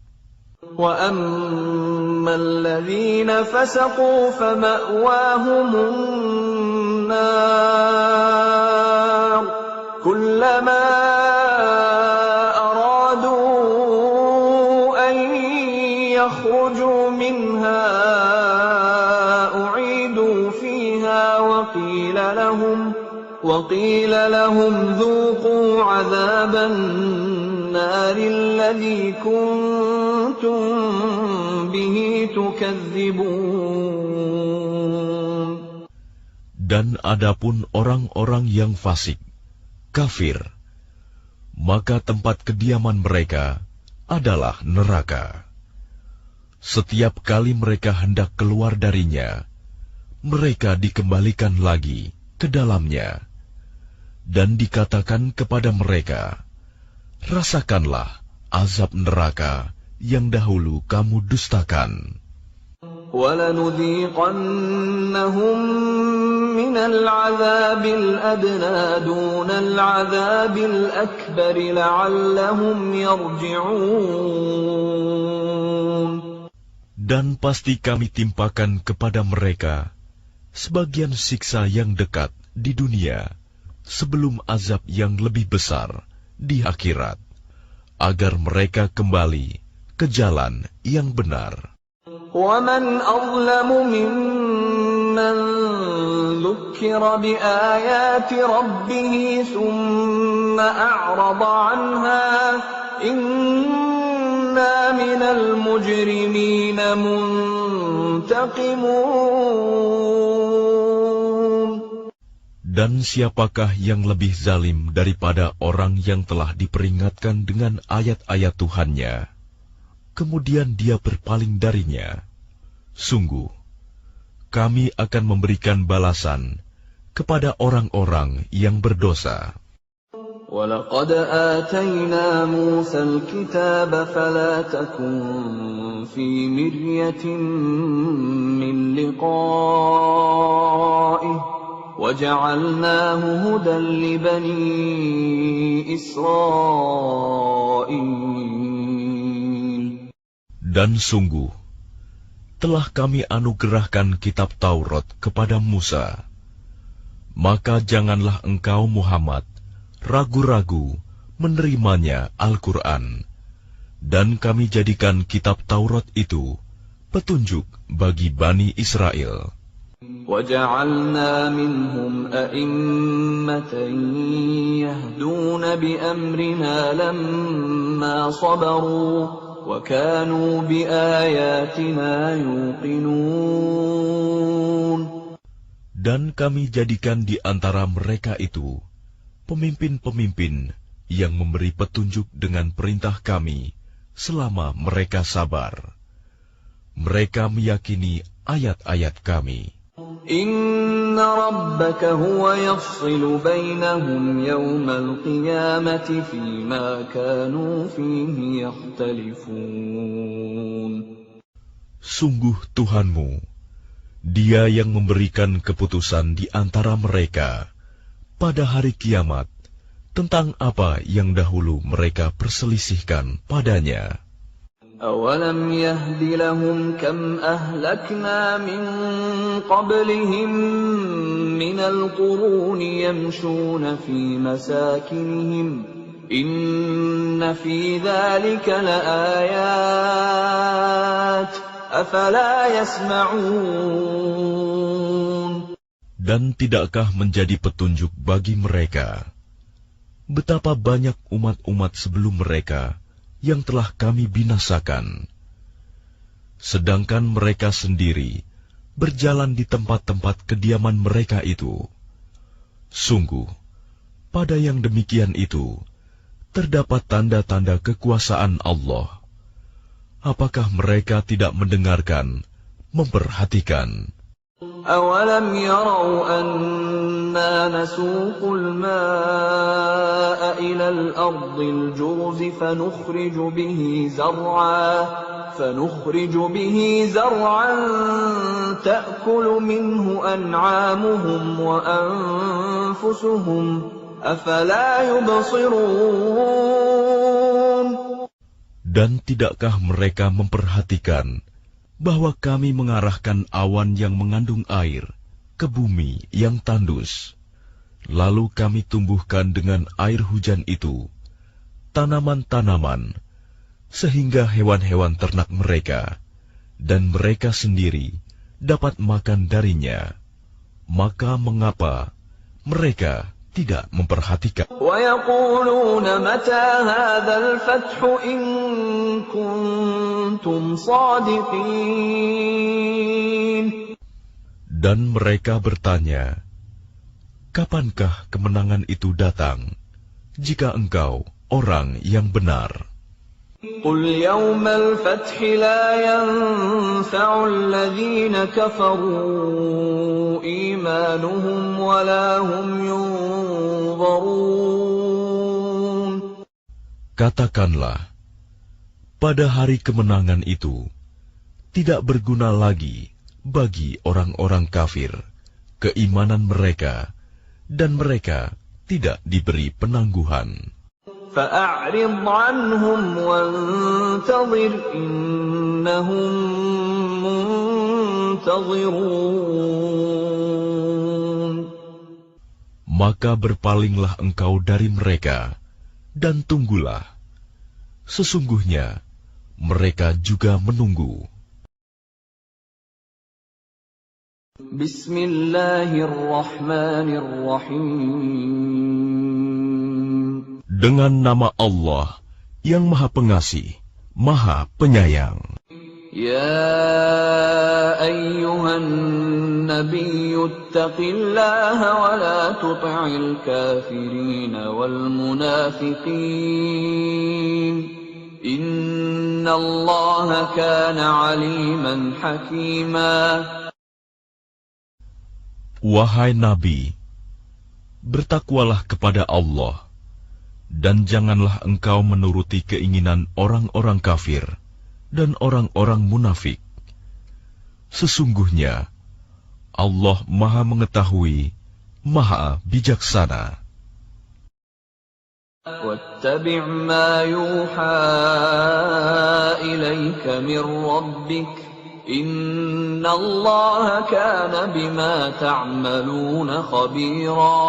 وَأَمَّا الَّذِينَ فَسَقُوا فَمَأْوَاهُمُ النَّارُ كُلَّمَا يخرجوا منها أعيدوا فيها وقيل لهم ذوقوا عذاب النار الذي كنتم به تكذبون. Dan adapun orang-orang yang fasik, kafir, maka tempat kediaman mereka adalah neraka. Setiap kali mereka hendak keluar darinya, mereka dikembalikan lagi ke dalamnya, dan dikatakan kepada mereka, rasakanlah azab neraka yang dahulu kamu dustakan. وَلَنُذِيقَنَّهُمْ مِنَ الْعَذَابِ الْأَدْنَى دُونَ الْعَذَابِ الْأَكْبَرِ لَعَلَّهُمْ يَرْجِعُونَ. Dan pasti kami timpakan kepada mereka sebagian siksa yang dekat di dunia sebelum azab yang lebih besar di akhirat, agar mereka kembali ke jalan yang benar. وَمَنْ أَظْلَمُ مِمَّنْ ذُكِّرَ بِآيَاتِ رَبِّهِ ثُمَّ أَعْرَضَ عَنْهَا إِنَّا مِنَ الْمُجْرِمِينَ مُنْتَقِمُونَ. Dan siapakah yang lebih zalim daripada orang yang telah diperingatkan dengan ayat-ayat Tuhannya, kemudian dia berpaling darinya? Sungguh, kami akan memberikan balasan kepada orang-orang yang berdosa. وَلَقَدْ آتَيْنَا مُوسَى الْكِتَابَ فَلَا تَكُنْ فِي مِرْيَةٍ مِّن لِقَائِهِ وَجَعَلْنَاهُ هُدًى لِبَنِي إِسْرَائِيلَ. Dan sungguh, telah kami anugerahkan kitab Taurat kepada Musa. Maka janganlah engkau Muhammad ragu-ragu menerimanya Al-Quran. Dan kami jadikan kitab Taurat itu petunjuk bagi Bani Israel. وَجَعَلْنَا مِنْهُمْ أَئِمَّةً يَهْدُونَ بِأَمْرِنَا لَمَّا صَبَرُوا وَكَانُوا بِآيَاتِنَا يُوقِنُونَ. Dan kami jadikan di antara mereka itu pemimpin-pemimpin yang memberi petunjuk dengan perintah kami selama mereka sabar. Mereka meyakini ayat-ayat kami. إِنَّ رَبَّكَ هُوَ يَفْصِلُ بَيْنَهُمْ يَوْمَ الْقِيَامَةِ فِيمَا كَانُوا فِيهِ يَخْتَلِفُونَ. Sungguh Tuhanmu, Dia yang memberikan keputusan di antara mereka pada hari kiamat tentang apa yang dahulu mereka perselisihkan padanya. أَوَلَمْ يَهْدِ لَهُمْ كَمْ أَهْلَكْنَا مِنْ قَبْلِهِمْ مِنَ الْقُرُونِ يَمْشُونَ فِي مَسَاكِنِهِمْ إِنَّ فِي ذَلِكَ لَآيَاتٍ أَفَلَا يَسْمَعُونَ. Dan tidakkah menjadi petunjuk bagi mereka betapa banyak umat-umat sebelum mereka yang telah kami binasakan, sedangkan mereka sendiri berjalan di tempat-tempat kediaman mereka itu. Sungguh, pada yang demikian itu terdapat tanda-tanda kekuasaan Allah. Apakah mereka tidak mendengarkan, memperhatikan? أَوَلَمْ يَرَوْا أَنَّا نَسُوقُ الْمَاءَ إِلَى الْأَرْضِ الْجُرُزِ فَنُخْرِجُ بِهِ زَرْعًا تَأْكُلُ مِنْهُ أَنْعَامُهُمْ وَأَنْفُسُهُمْ أَفَلَا يُبْصِرُونَ. Dan tidakkah mereka memperhatikan bahwa kami mengarahkan awan yang mengandung air ke bumi yang tandus, lalu kami tumbuhkan dengan air hujan itu tanaman-tanaman, sehingga hewan-hewan ternak mereka dan mereka sendiri dapat makan darinya. Maka mengapa mereka tidak memperhatikan? وَيَقُولُونَ مَتَى هَذَا الْفَتْحُ إِن كُنتُمْ صَادِقِينَ. Dan mereka bertanya, kapankah kemenangan itu datang, jika engkau orang yang benar? قل يوم الفتح لا ينفع الذين كفروا إيمانهم ولا هم ينظرون. Katakanlah, pada hari kemenangan itu, tidak berguna lagi bagi orang-orang kafir keimanan mereka, dan mereka tidak diberi penangguhan. فأعرض عنهم وانتظر إنهم منتظرون. Maka berpalinglah engkau dari mereka, dan tunggulah. Sesungguhnya, mereka juga menunggu. Bismillahirrahmanirrahim. Dengan nama Allah yang Maha Pengasih, Maha Penyayang. Ya ayyuhan nabiyyu ittaqillaha wa la tuti'il kafirin wal munafiqin. Innallaha kana aliman hakima. Wahai Nabi, bertakwalah kepada Allah, dan janganlah engkau menuruti keinginan orang-orang kafir dan orang-orang munafik. Sesungguhnya, Allah Maha Mengetahui, Maha Bijaksana. واتبع ما يوحى إليك من ربك إن الله كان بما تعملون خبيرا.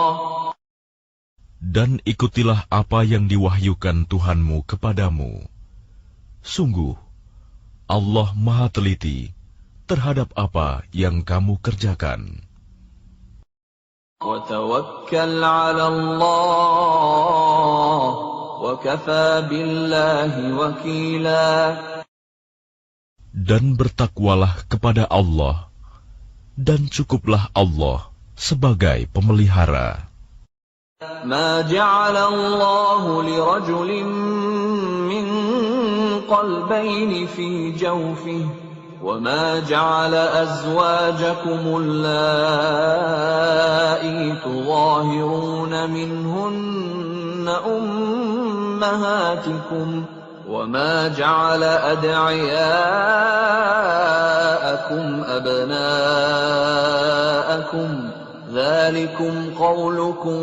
Dan ikutilah apa yang diwahyukan Tuhanmu kepadamu. Sungguh, Allah Maha Teliti terhadap apa yang kamu kerjakan. وتوكل على الله وكفى بالله وكيلا. Dan bertakwalah kepada Allah, dan cukuplah Allah sebagai pemelihara. ما جعل الله لرجل من قلبين في جوفه وما جعل أزواجكم اللائي تظاهرون منهن أمهاتكم وما جعل أدعياءكم أبناءكم ذلكم قولكم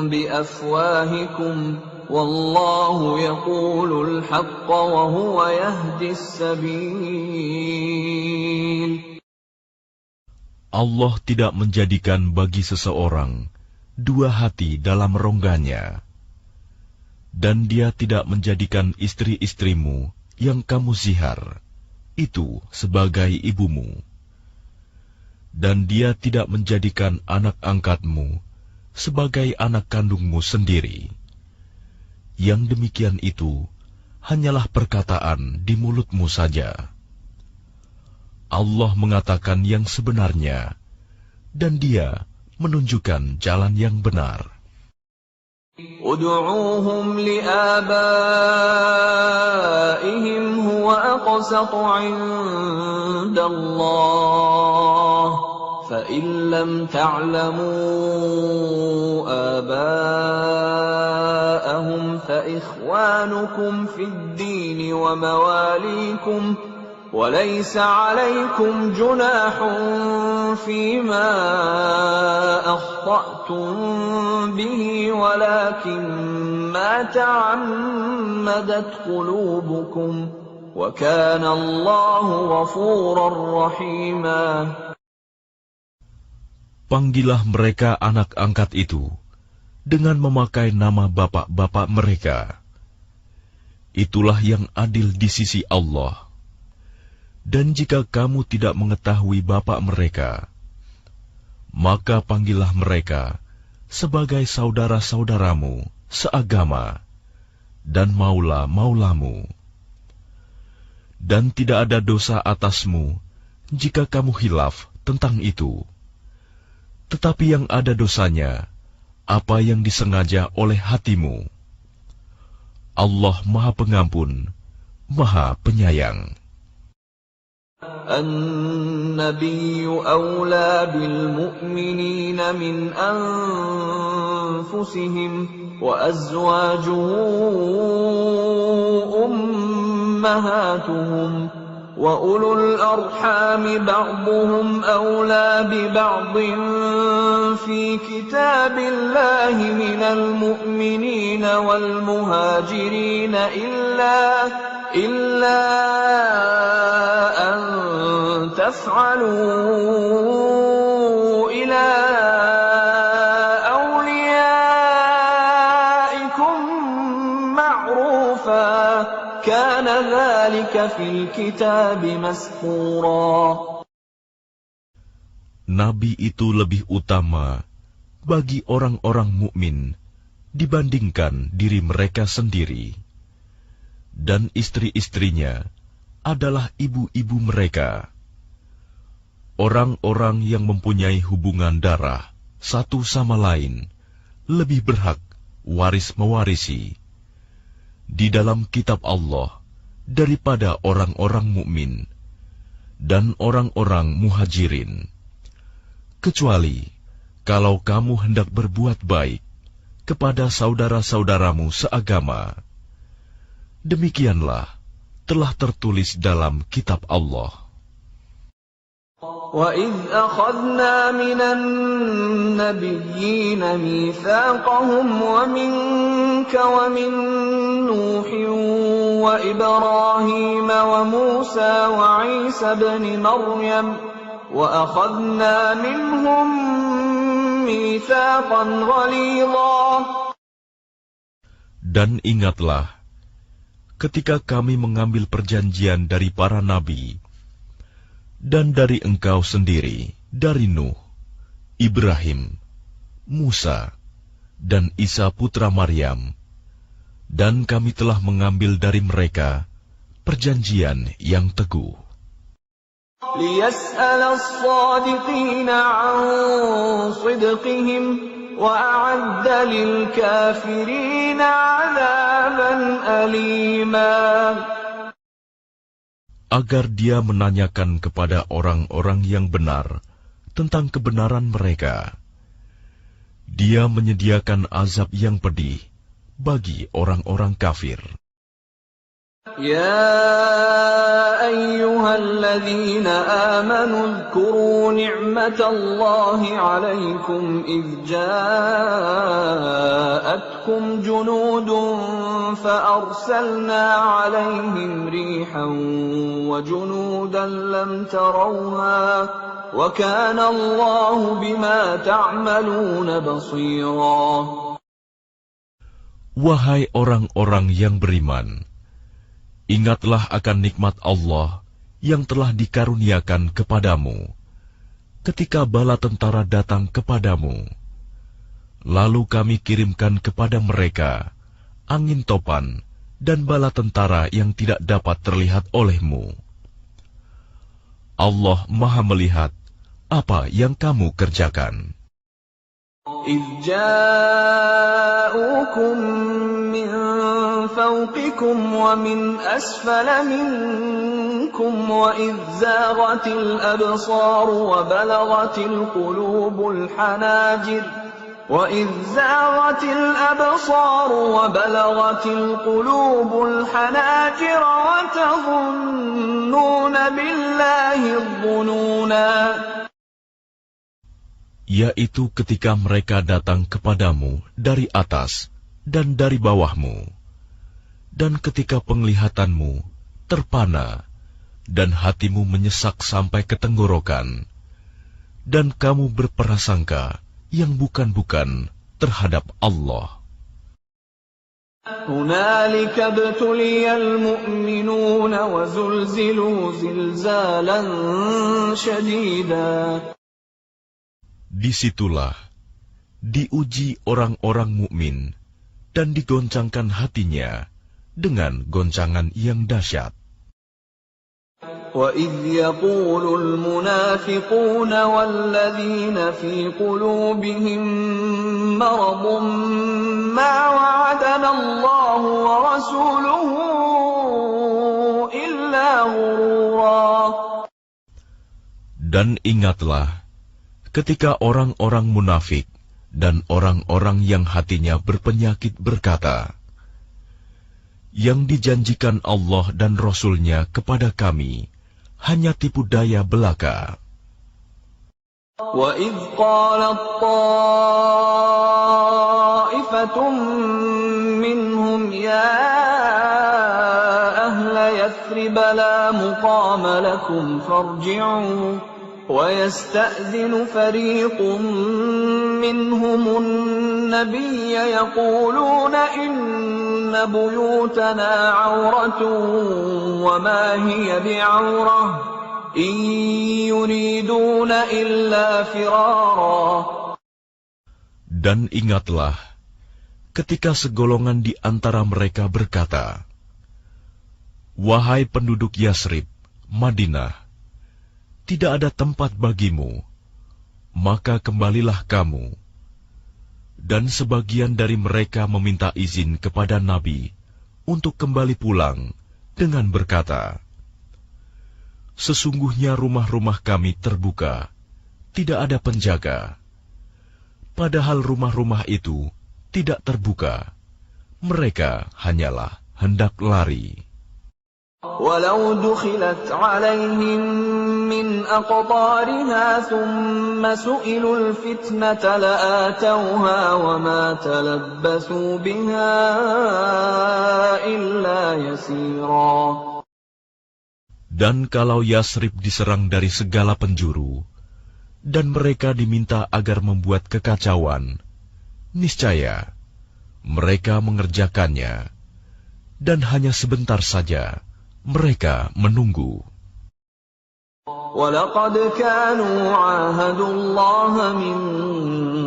بأفواهكم والله يقول الحق وهو يهدي السبيل. Allah tidak menjadikan bagi seseorang dua hati dalam rongganya, dan Dia tidak menjadikan istri-istrimu yang kamu zihar itu sebagai ibumu. Dan Dia tidak menjadikan anak angkatmu sebagai anak kandungmu sendiri. Yang demikian itu hanyalah perkataan di mulutmu saja. Allah mengatakan yang sebenarnya, dan Dia menunjukkan jalan yang benar. Ud'uuhum li'abaihim huwa aqsatu 'inda Allah, fa in lam ta'lamu abaahum fa ikhwanukum fid din wa mawalikum wa laysa 'alaykum junahun fima akhta'tum bihi walakin ma ta'ammadat qulubukum wa kana Allahu ghafurar rahima. Panggillah mereka anak angkat itu dengan memakai nama bapak-bapak mereka. Itulah yang adil di sisi Allah. Dan jika kamu tidak mengetahui bapak mereka, maka panggillah mereka sebagai saudara-saudaramu seagama dan maula-maulamu. Dan tidak ada dosa atasmu jika kamu khilaf tentang itu. tetapi yang ada dosanya apa yang disengaja oleh hatimu. Allah Maha Pengampun, Maha Penyayang. النبي أولى بالمؤمنين من أنفسهم وأزواجه أمهاتهم وأولو الأرحام بعضهم أولى ببعض في كتاب الله من المؤمنين والمهاجرين إلا أن تفعلوا إلى أوليائكم معروفا كان ذلك في الكتاب مسطورا. Nabi itu lebih utama bagi orang-orang mukmin dibandingkan diri mereka sendiri, dan istri-istrinya adalah ibu-ibu mereka. Orang-orang yang mempunyai hubungan darah satu sama lain lebih berhak waris-mewarisi di dalam kitab Allah daripada orang-orang mukmin dan orang-orang muhajirin, kecuali kalau kamu hendak berbuat baik kepada saudara-saudaramu seagama. Demikianlah telah tertulis dalam kitab Allah. وَإِذْ أَخَذْنَا مِنَ النَّبِيِّينَ مِيثَاقَهُمْ وَمِنكَ وَمِن نُّوحٍ وَإِبْرَاهِيمَ وَمُوسَى وَعِيسَى ابْنِ مَرْيَمَ وَأَخَذْنَا مِنْهُم مِّيثَاقًا غَلِيظًا. Dan ingatlah ketika kami mengambil perjanjian dari para nabi dan dari engkau sendiri, dari Nuh, Ibrahim, Musa, dan Isa putra Maryam, dan kami telah mengambil dari mereka perjanjian yang teguh. لِيَسْأَلَ الصَّادِقِينَ عَنْ صِدْقِهِمْ وَأَعَدَّ لِلْكَافِرِينَ عَذَابًا أَلِيمًا. Agar dia menanyakan kepada orang-orang yang benar tentang kebenaran mereka. Dia menyediakan azab yang pedih bagi orang-orang kafir. يا أيها الذين آمنوا اذكروا نعمة الله عليكم إذ جاءتكم جنود فأرسلنا عليهم ريحا وجنودا لم تروها وكان الله بما تعملون بصيرا. Wahai orang-orang yang beriman, ingatlah akan nikmat Allah yang telah dikaruniakan kepadamu, ketika bala tentara datang kepadamu. Lalu kami kirimkan kepada mereka angin topan dan bala tentara yang tidak dapat terlihat olehmu. Allah Maha melihat apa yang kamu kerjakan. إذ جاءوكم من فوقكم ومن أسفل منكم وإذ زاغت الأبصار وبلغت القلوب الحناجر وتظنون بالله الظنونا. Yaitu ketika mereka datang kepadamu dari atas dan dari bawahmu, dan ketika penglihatanmu terpana dan hatimu menyesak sampai ke tenggorokan, dan kamu berprasangka yang bukan-bukan terhadap Allah. هنالك ابتلي المؤمنون وزلزلوا زلزالا شديدا. Disitulah diuji orang-orang mukmin dan digoncangkan hatinya dengan goncangan yang dahsyat. وَإِذْ يَقُولُ الْمُنَافِقُونَ وَالَّذِينَ فِي قُلُوبِهِم مَّرَضٌ مَّا وَعَدَنَا اللَّهُ وَرَسُولُهُ إِلَّا غُرُورًا. Dan ingatlah ketika orang-orang munafik dan orang-orang yang hatinya berpenyakit berkata, yang dijanjikan Allah dan Rasul-Nya kepada kami hanya tipu daya belaka. وَإِذْ قَالَتْ طَائِفَةٌ مِّنْهُمْ يَا أَهْلَ يَثْرِبَ لَا مُقَامَ لَكُمْ فَارْجِعُوا وَيَسْتَأْذِنُ فَرِيقٌ مِّنْهُمُ النَّبِيَّ يَقُولُونَ إِنَّ بُيُوتَنَا عَوْرَةٌ وَمَا هِيَ بِعَوْرَةٍ إِن يُرِيدُونَ إِلَّا فِرَارًا. Dan ingatlah ketika segolongan di antara mereka berkata, wahai penduduk Yasrib, Madinah, tidak ada tempat bagimu, maka kembalilah kamu. Dan sebagian dari mereka meminta izin kepada Nabi untuk kembali pulang dengan berkata, sesungguhnya rumah-rumah kami terbuka, tidak ada penjaga. Padahal rumah-rumah itu tidak terbuka, mereka hanyalah hendak lari. وَلَوْ دُخِلَتْ عَلَيْهِمْ مِنْ أَقْطَارِهَا ثُمَّ سُئِلُوا الْفِتْنَةَ لَآتَوْهَا وَمَا تَلَبَّثُوا بِهَا إِلَّا يَسِيرًا. Dan kalau Yasrib diserang dari segala penjuru, dan mereka diminta agar membuat kekacauan, niscaya mereka mengerjakannya, dan hanya sebentar saja mereka menunggu. وَلَقَدْ كَانُوا عَاهَدُوا اللَّهَ مِن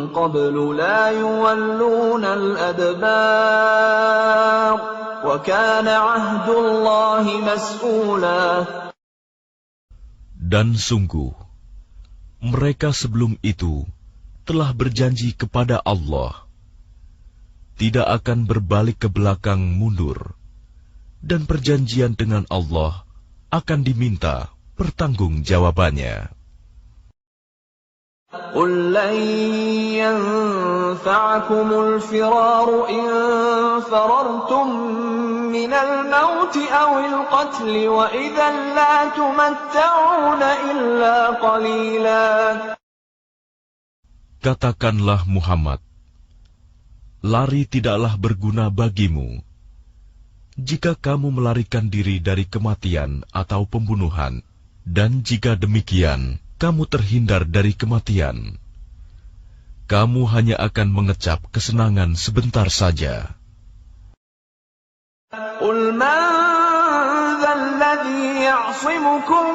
قَبْلُ لَا يُوَلُّونَ الْأَدْبَارَ وَكَانَ عَهْدُ اللَّهِ مَسْئُولًا. Dan sungguh, mereka sebelum itu telah berjanji kepada Allah, tidak akan berbalik ke belakang mundur, dan perjanjian dengan Allah akan diminta pertanggungjawabannya. قُل لَّن يَنفَعَكُمُ الْفِرَارُ إِن فَرَرْتُم مِّنَ الْمَوْتِ أَوِ الْقَتْلِ وَإِذًا لَّا تُمَتَّعُونَ إِلَّا قَلِيلًا. Katakanlah Muhammad, lari tidaklah berguna bagimu. Jika kamu melarikan diri dari kematian atau pembunuhan, dan jika demikian, kamu terhindar dari kematian, kamu hanya akan mengecap kesenangan sebentar saja. قُلْ مَنْ ذَا الَّذِي يَعْصِمُكُمْ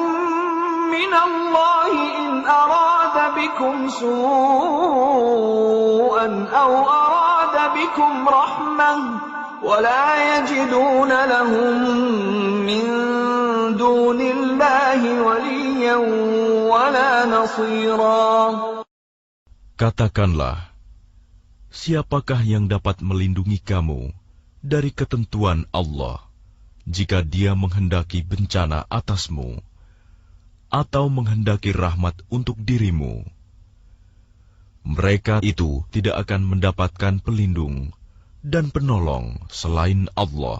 مِنَ اللَّهِ إِنْ أَرَادَ بِكُمْ سُوءًا أَوْ أَرَادَ بِكُمْ رَحْمَةً وَلَا يَجِدُونَ لَهُم مِّن دُونِ اللَّهِ وَلِيًّا وَلَا نَصِيرًا. Katakanlah, siapakah yang dapat melindungi kamu dari ketentuan Allah jika Dia menghendaki bencana atasmu atau menghendaki rahmat untuk dirimu? Mereka itu tidak akan mendapatkan pelindung dan penolong selain Allah.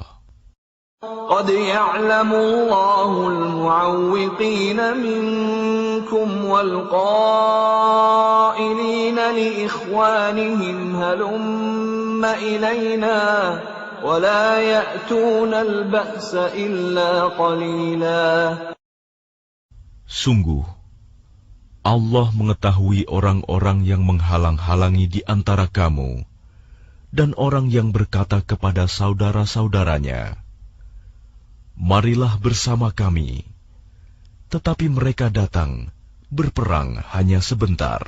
قَدْ يَعْلَمُ اللَّهُ الْمُعَوِّقِينَ مِنكُمْ وَالْقَائِلِينَ لِإِخْوَانِهِمْ هَلُمَّ إِلَيْنَا وَلَا يَأْتُونَ الْبَأْسَ إِلَّا قَلِيلًا. Sungguh, Allah mengetahui orang-orang yang menghalang-halangi di antara kamu, dan orang yang berkata kepada saudara-saudaranya, marilah bersama kami. Tetapi mereka datang, berperang hanya sebentar.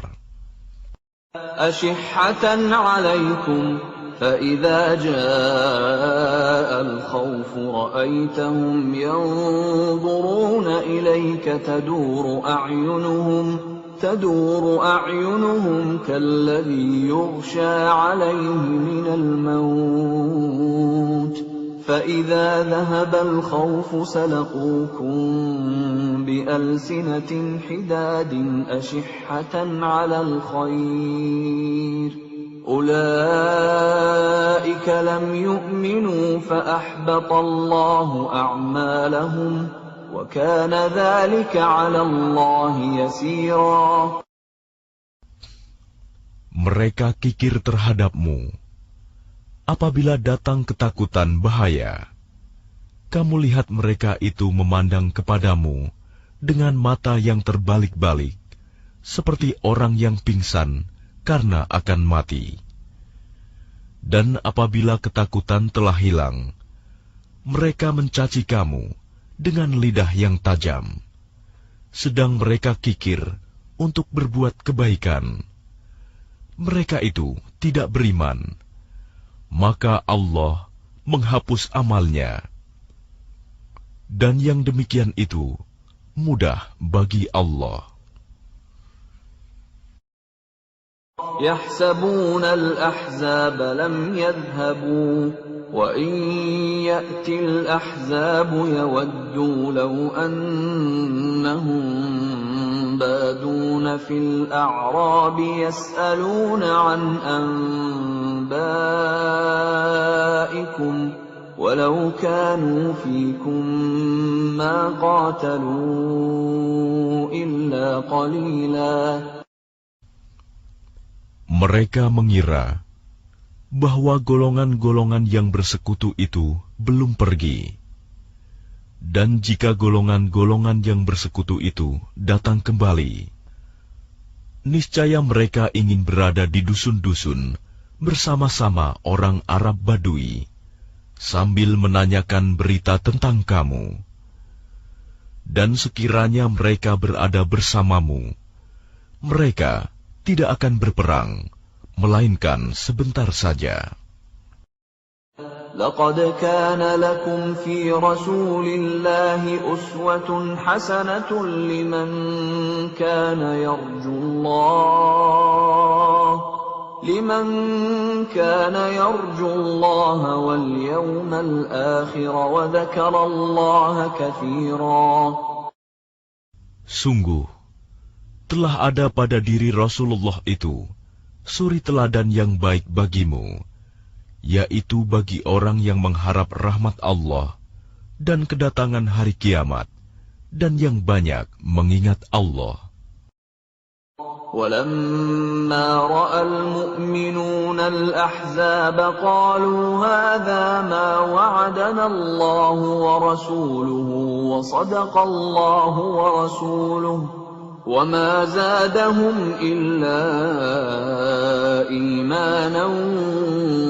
أَشِحَّةً عَلَيْكُمْ فإذا جاء الخوف رأيتهم ينظرون إليك تدور أعينهم كالذي يغشى عليه من الموت فإذا ذهب الخوف سلقوكم بألسنة حداد أشحة على الخير أولئك لم يؤمنوا فأحبط الله أعمالهم وكان ذلك على الله يسيرا. Mereka kikir terhadapmu. Apabila datang ketakutan bahaya, kamu lihat mereka itu memandang kepadamu dengan mata yang terbalik-balik, seperti orang yang pingsan karena akan mati. Dan apabila ketakutan telah hilang, mereka mencaci kamu dengan lidah yang tajam, sedang mereka kikir untuk berbuat kebaikan. Mereka itu tidak beriman, maka Allah menghapus amalnya. Dan yang demikian itu mudah bagi Allah. يحسبون الأحزاب لم يذهبوا وإن يأتي الأحزاب يودوا لو أنهم بادون في الأعراب يسألون عن أنبائكم ولو كانوا فيكم ما قاتلوا إلا قليلا. Mereka mengira bahwa golongan-golongan yang bersekutu itu belum pergi. Dan jika golongan-golongan yang bersekutu itu datang kembali, niscaya mereka ingin berada di dusun-dusun bersama-sama orang Arab Badui, sambil menanyakan berita tentang kamu. Dan sekiranya mereka berada bersamamu, mereka tidak akan berperang, melainkan sebentar saja. لقد كان لكم في رسول الله أسوة حسنة لمن كان يرجو الله واليوم الآخر وذكر الله كثيرا. Sungguh, telah ada pada diri Rasulullah itu suri teladan yang baik bagimu, yaitu bagi orang yang mengharap rahmat Allah dan kedatangan hari kiamat, dan yang banyak mengingat Allah. وَلَمَّا رَأَى الْمُؤْمِنُونَ الْأَحْزَابَ قَالُوا هَذَا مَا وَعَدَنَا اللَّهُ وَرَسُولُهُ وَصَدَقَ اللَّهُ وَرَسُولُهُ وَمَا زَادَهُمْ إِلَّا إِيمَانًا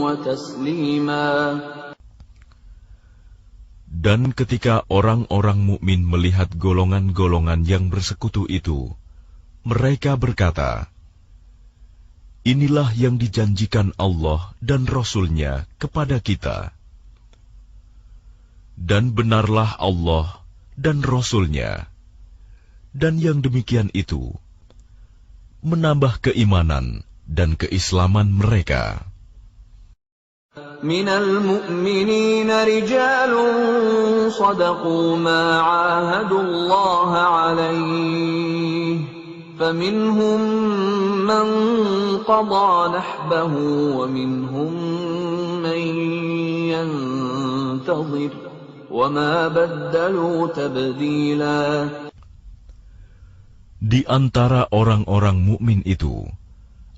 وَتَسْلِيمًا. Dan ketika orang-orang mukmin melihat golongan-golongan yang bersekutu itu, mereka berkata, "Inilah yang dijanjikan Allah dan Rasul-Nya kepada kita." Dan benarlah Allah dan Rasul-Nya. Dan yang demikian itu menambah keimanan dan keislaman mereka. Minal mu'minina rijalun sadaqu ma 'ahadullaha 'alaihi faminhum man qada nahbahu wa minhum man yantazir wa ma baddalu tabdila. Di antara orang-orang mukmin itu,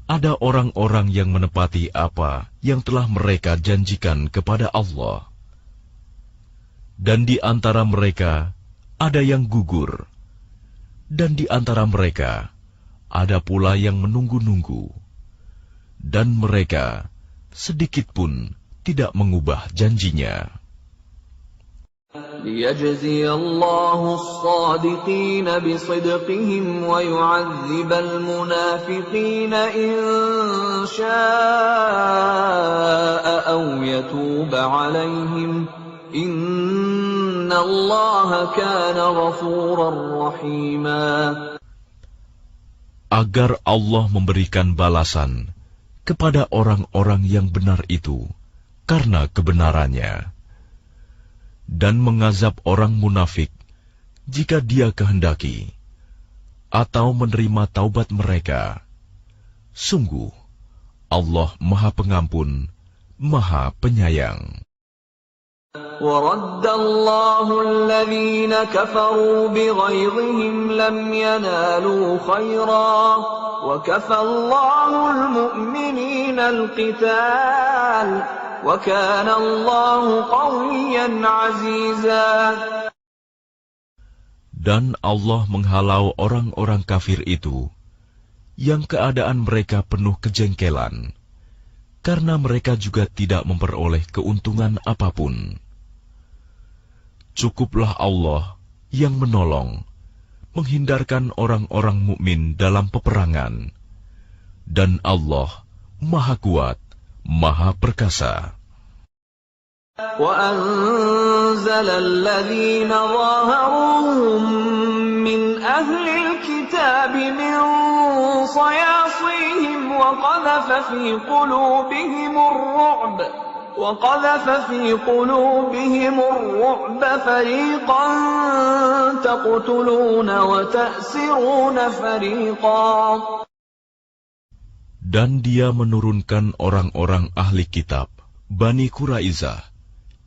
ada orang-orang yang menepati apa yang telah mereka janjikan kepada Allah. Dan di antara mereka ada yang gugur. Dan di antara mereka ada pula yang menunggu-nunggu. Dan mereka sedikit pun tidak mengubah janjinya. ليجزي الله الصادقين بصدقهم ويعذب المنافقين إن شاء أو يتوب عليهم إن الله كان غفورا رحيما. Agar Allah memberikan balasan kepada orang-orang yang benar itu karena kebenarannya, dan mengazab orang munafik jika Dia kehendaki, atau menerima taubat mereka. Sungguh, Allah Maha Pengampun, Maha Penyayang. وَرَدَّ اللَّهُ الَّذِينَ كَفَرُوا بِغَيظِهِمْ لَمْ يَنَالُوا خَيْرًا وَكَفَى اللَّهُ الْمُؤْمِنِينَ الْقِتَالَ وَكَانَ اللَّهُ قَوِيًّا عَزِيزًا. Dan Allah menghalau orang-orang kafir itu, yang keadaan mereka penuh kejengkelan, karena mereka juga tidak memperoleh keuntungan apapun. Cukuplah Allah yang menolong, menghindarkan orang-orang mukmin dalam peperangan, dan Allah Maha Kuat, Maha Perkasa. وَأَنزَلَ الَّذِينَ ظَاهَرُوهُم مِّنْ أَهْلِ الْكِتَابِ مِنْ صَيَاصِيهِمْ وَقَذَفَ فِي قُلُوبِهِمُ الرُّعْبَ فَرِيقًا تَقْتُلُونَ وَتَأْسِرُونَ فَرِيقًا. Dan Dia menurunkan orang-orang ahli kitab, Bani Quraizah,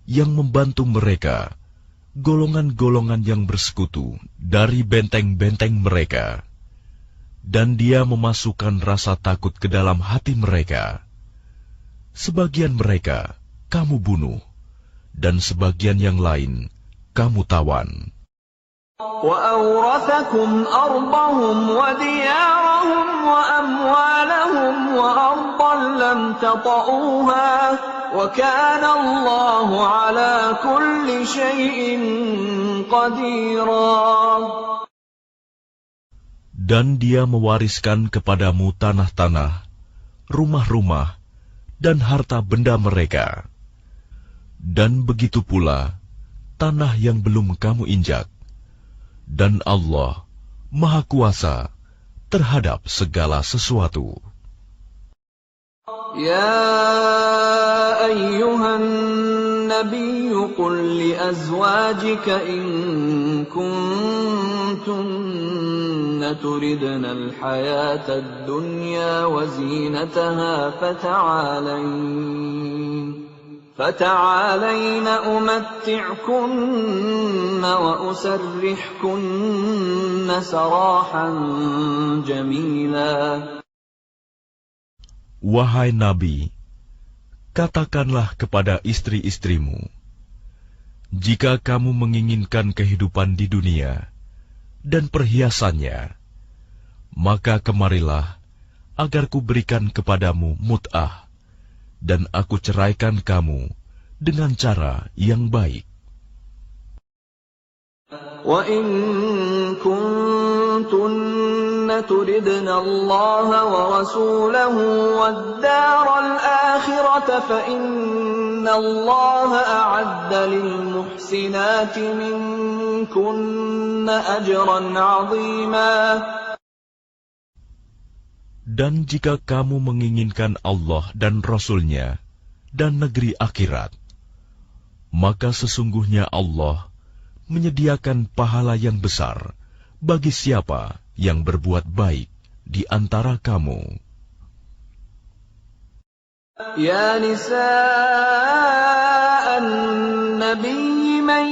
yang membantu mereka, golongan-golongan yang bersekutu dari benteng-benteng mereka. Dan Dia memasukkan rasa takut ke dalam hati mereka. Sebagian mereka kamu bunuh, dan sebagian yang lain kamu tawan. وَأَوْرَثَكُمْ أَرْضَهُمْ وَدِيَارَهُمْ وَأَمْوَالَهُمْ وَأَرْضًا لَّمْ تَطَئُوهَا وَكَانَ اللَّهُ عَلَى كُلِّ شَيْءٍ قَدِيرًا. Dan Dia mewariskan kepadamu tanah-tanah, rumah-rumah, dan harta benda mereka. Dan begitu pula tanah yang belum kamu injak. Dan Allah Maha Kuasa terhadap segala sesuatu. يا أيها النبي قل لأزواجك إن كنتن تردن الحياة الدنيا وزينتها فتعالين أمتعكن وأسرحكن سراحا جميلا. Wahai Nabi, katakanlah kepada istri-istrimu, jika kamu menginginkan kehidupan di dunia dan perhiasannya, maka kemarilah agar kuberikan kepadamu mut'ah, dan aku ceraikan kamu dengan cara yang baik. وَإِن كُنتُنَّ تُرِدْنَ اللَّهَ وَرَسُولَهُ وَالدَّارَ الْآخِرَةَ فَإِنَّ اللَّهَ أَعَدَّ لِلْمُحْسِنَاتِ مِنكُنَّ أَجْرًا عَظِيمًا. Dan jika kamu menginginkan Allah dan Rasul-Nya dan negeri akhirat, maka sesungguhnya Allah menyediakan pahala yang besar bagi siapa yang berbuat baik di antara kamu. Ya nisa an-nabiy man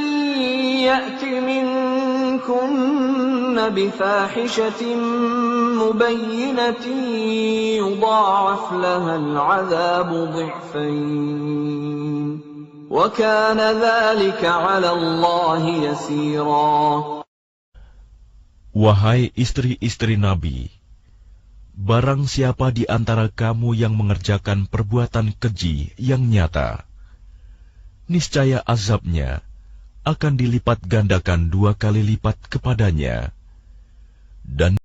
ya'ti minkunna bifahishatin mubayyinatin yudha'af laha al-'adhabu dhi'fayn. وَكَانَ ذَلِكَ عَلَى اللَّهِ يَسِيرًا. Wahai istri-istri Nabi, barang siapa di antara kamu yang mengerjakan perbuatan keji yang nyata, niscaya azabnya akan dilipat gandakan 2 kali lipat kepadanya. Dan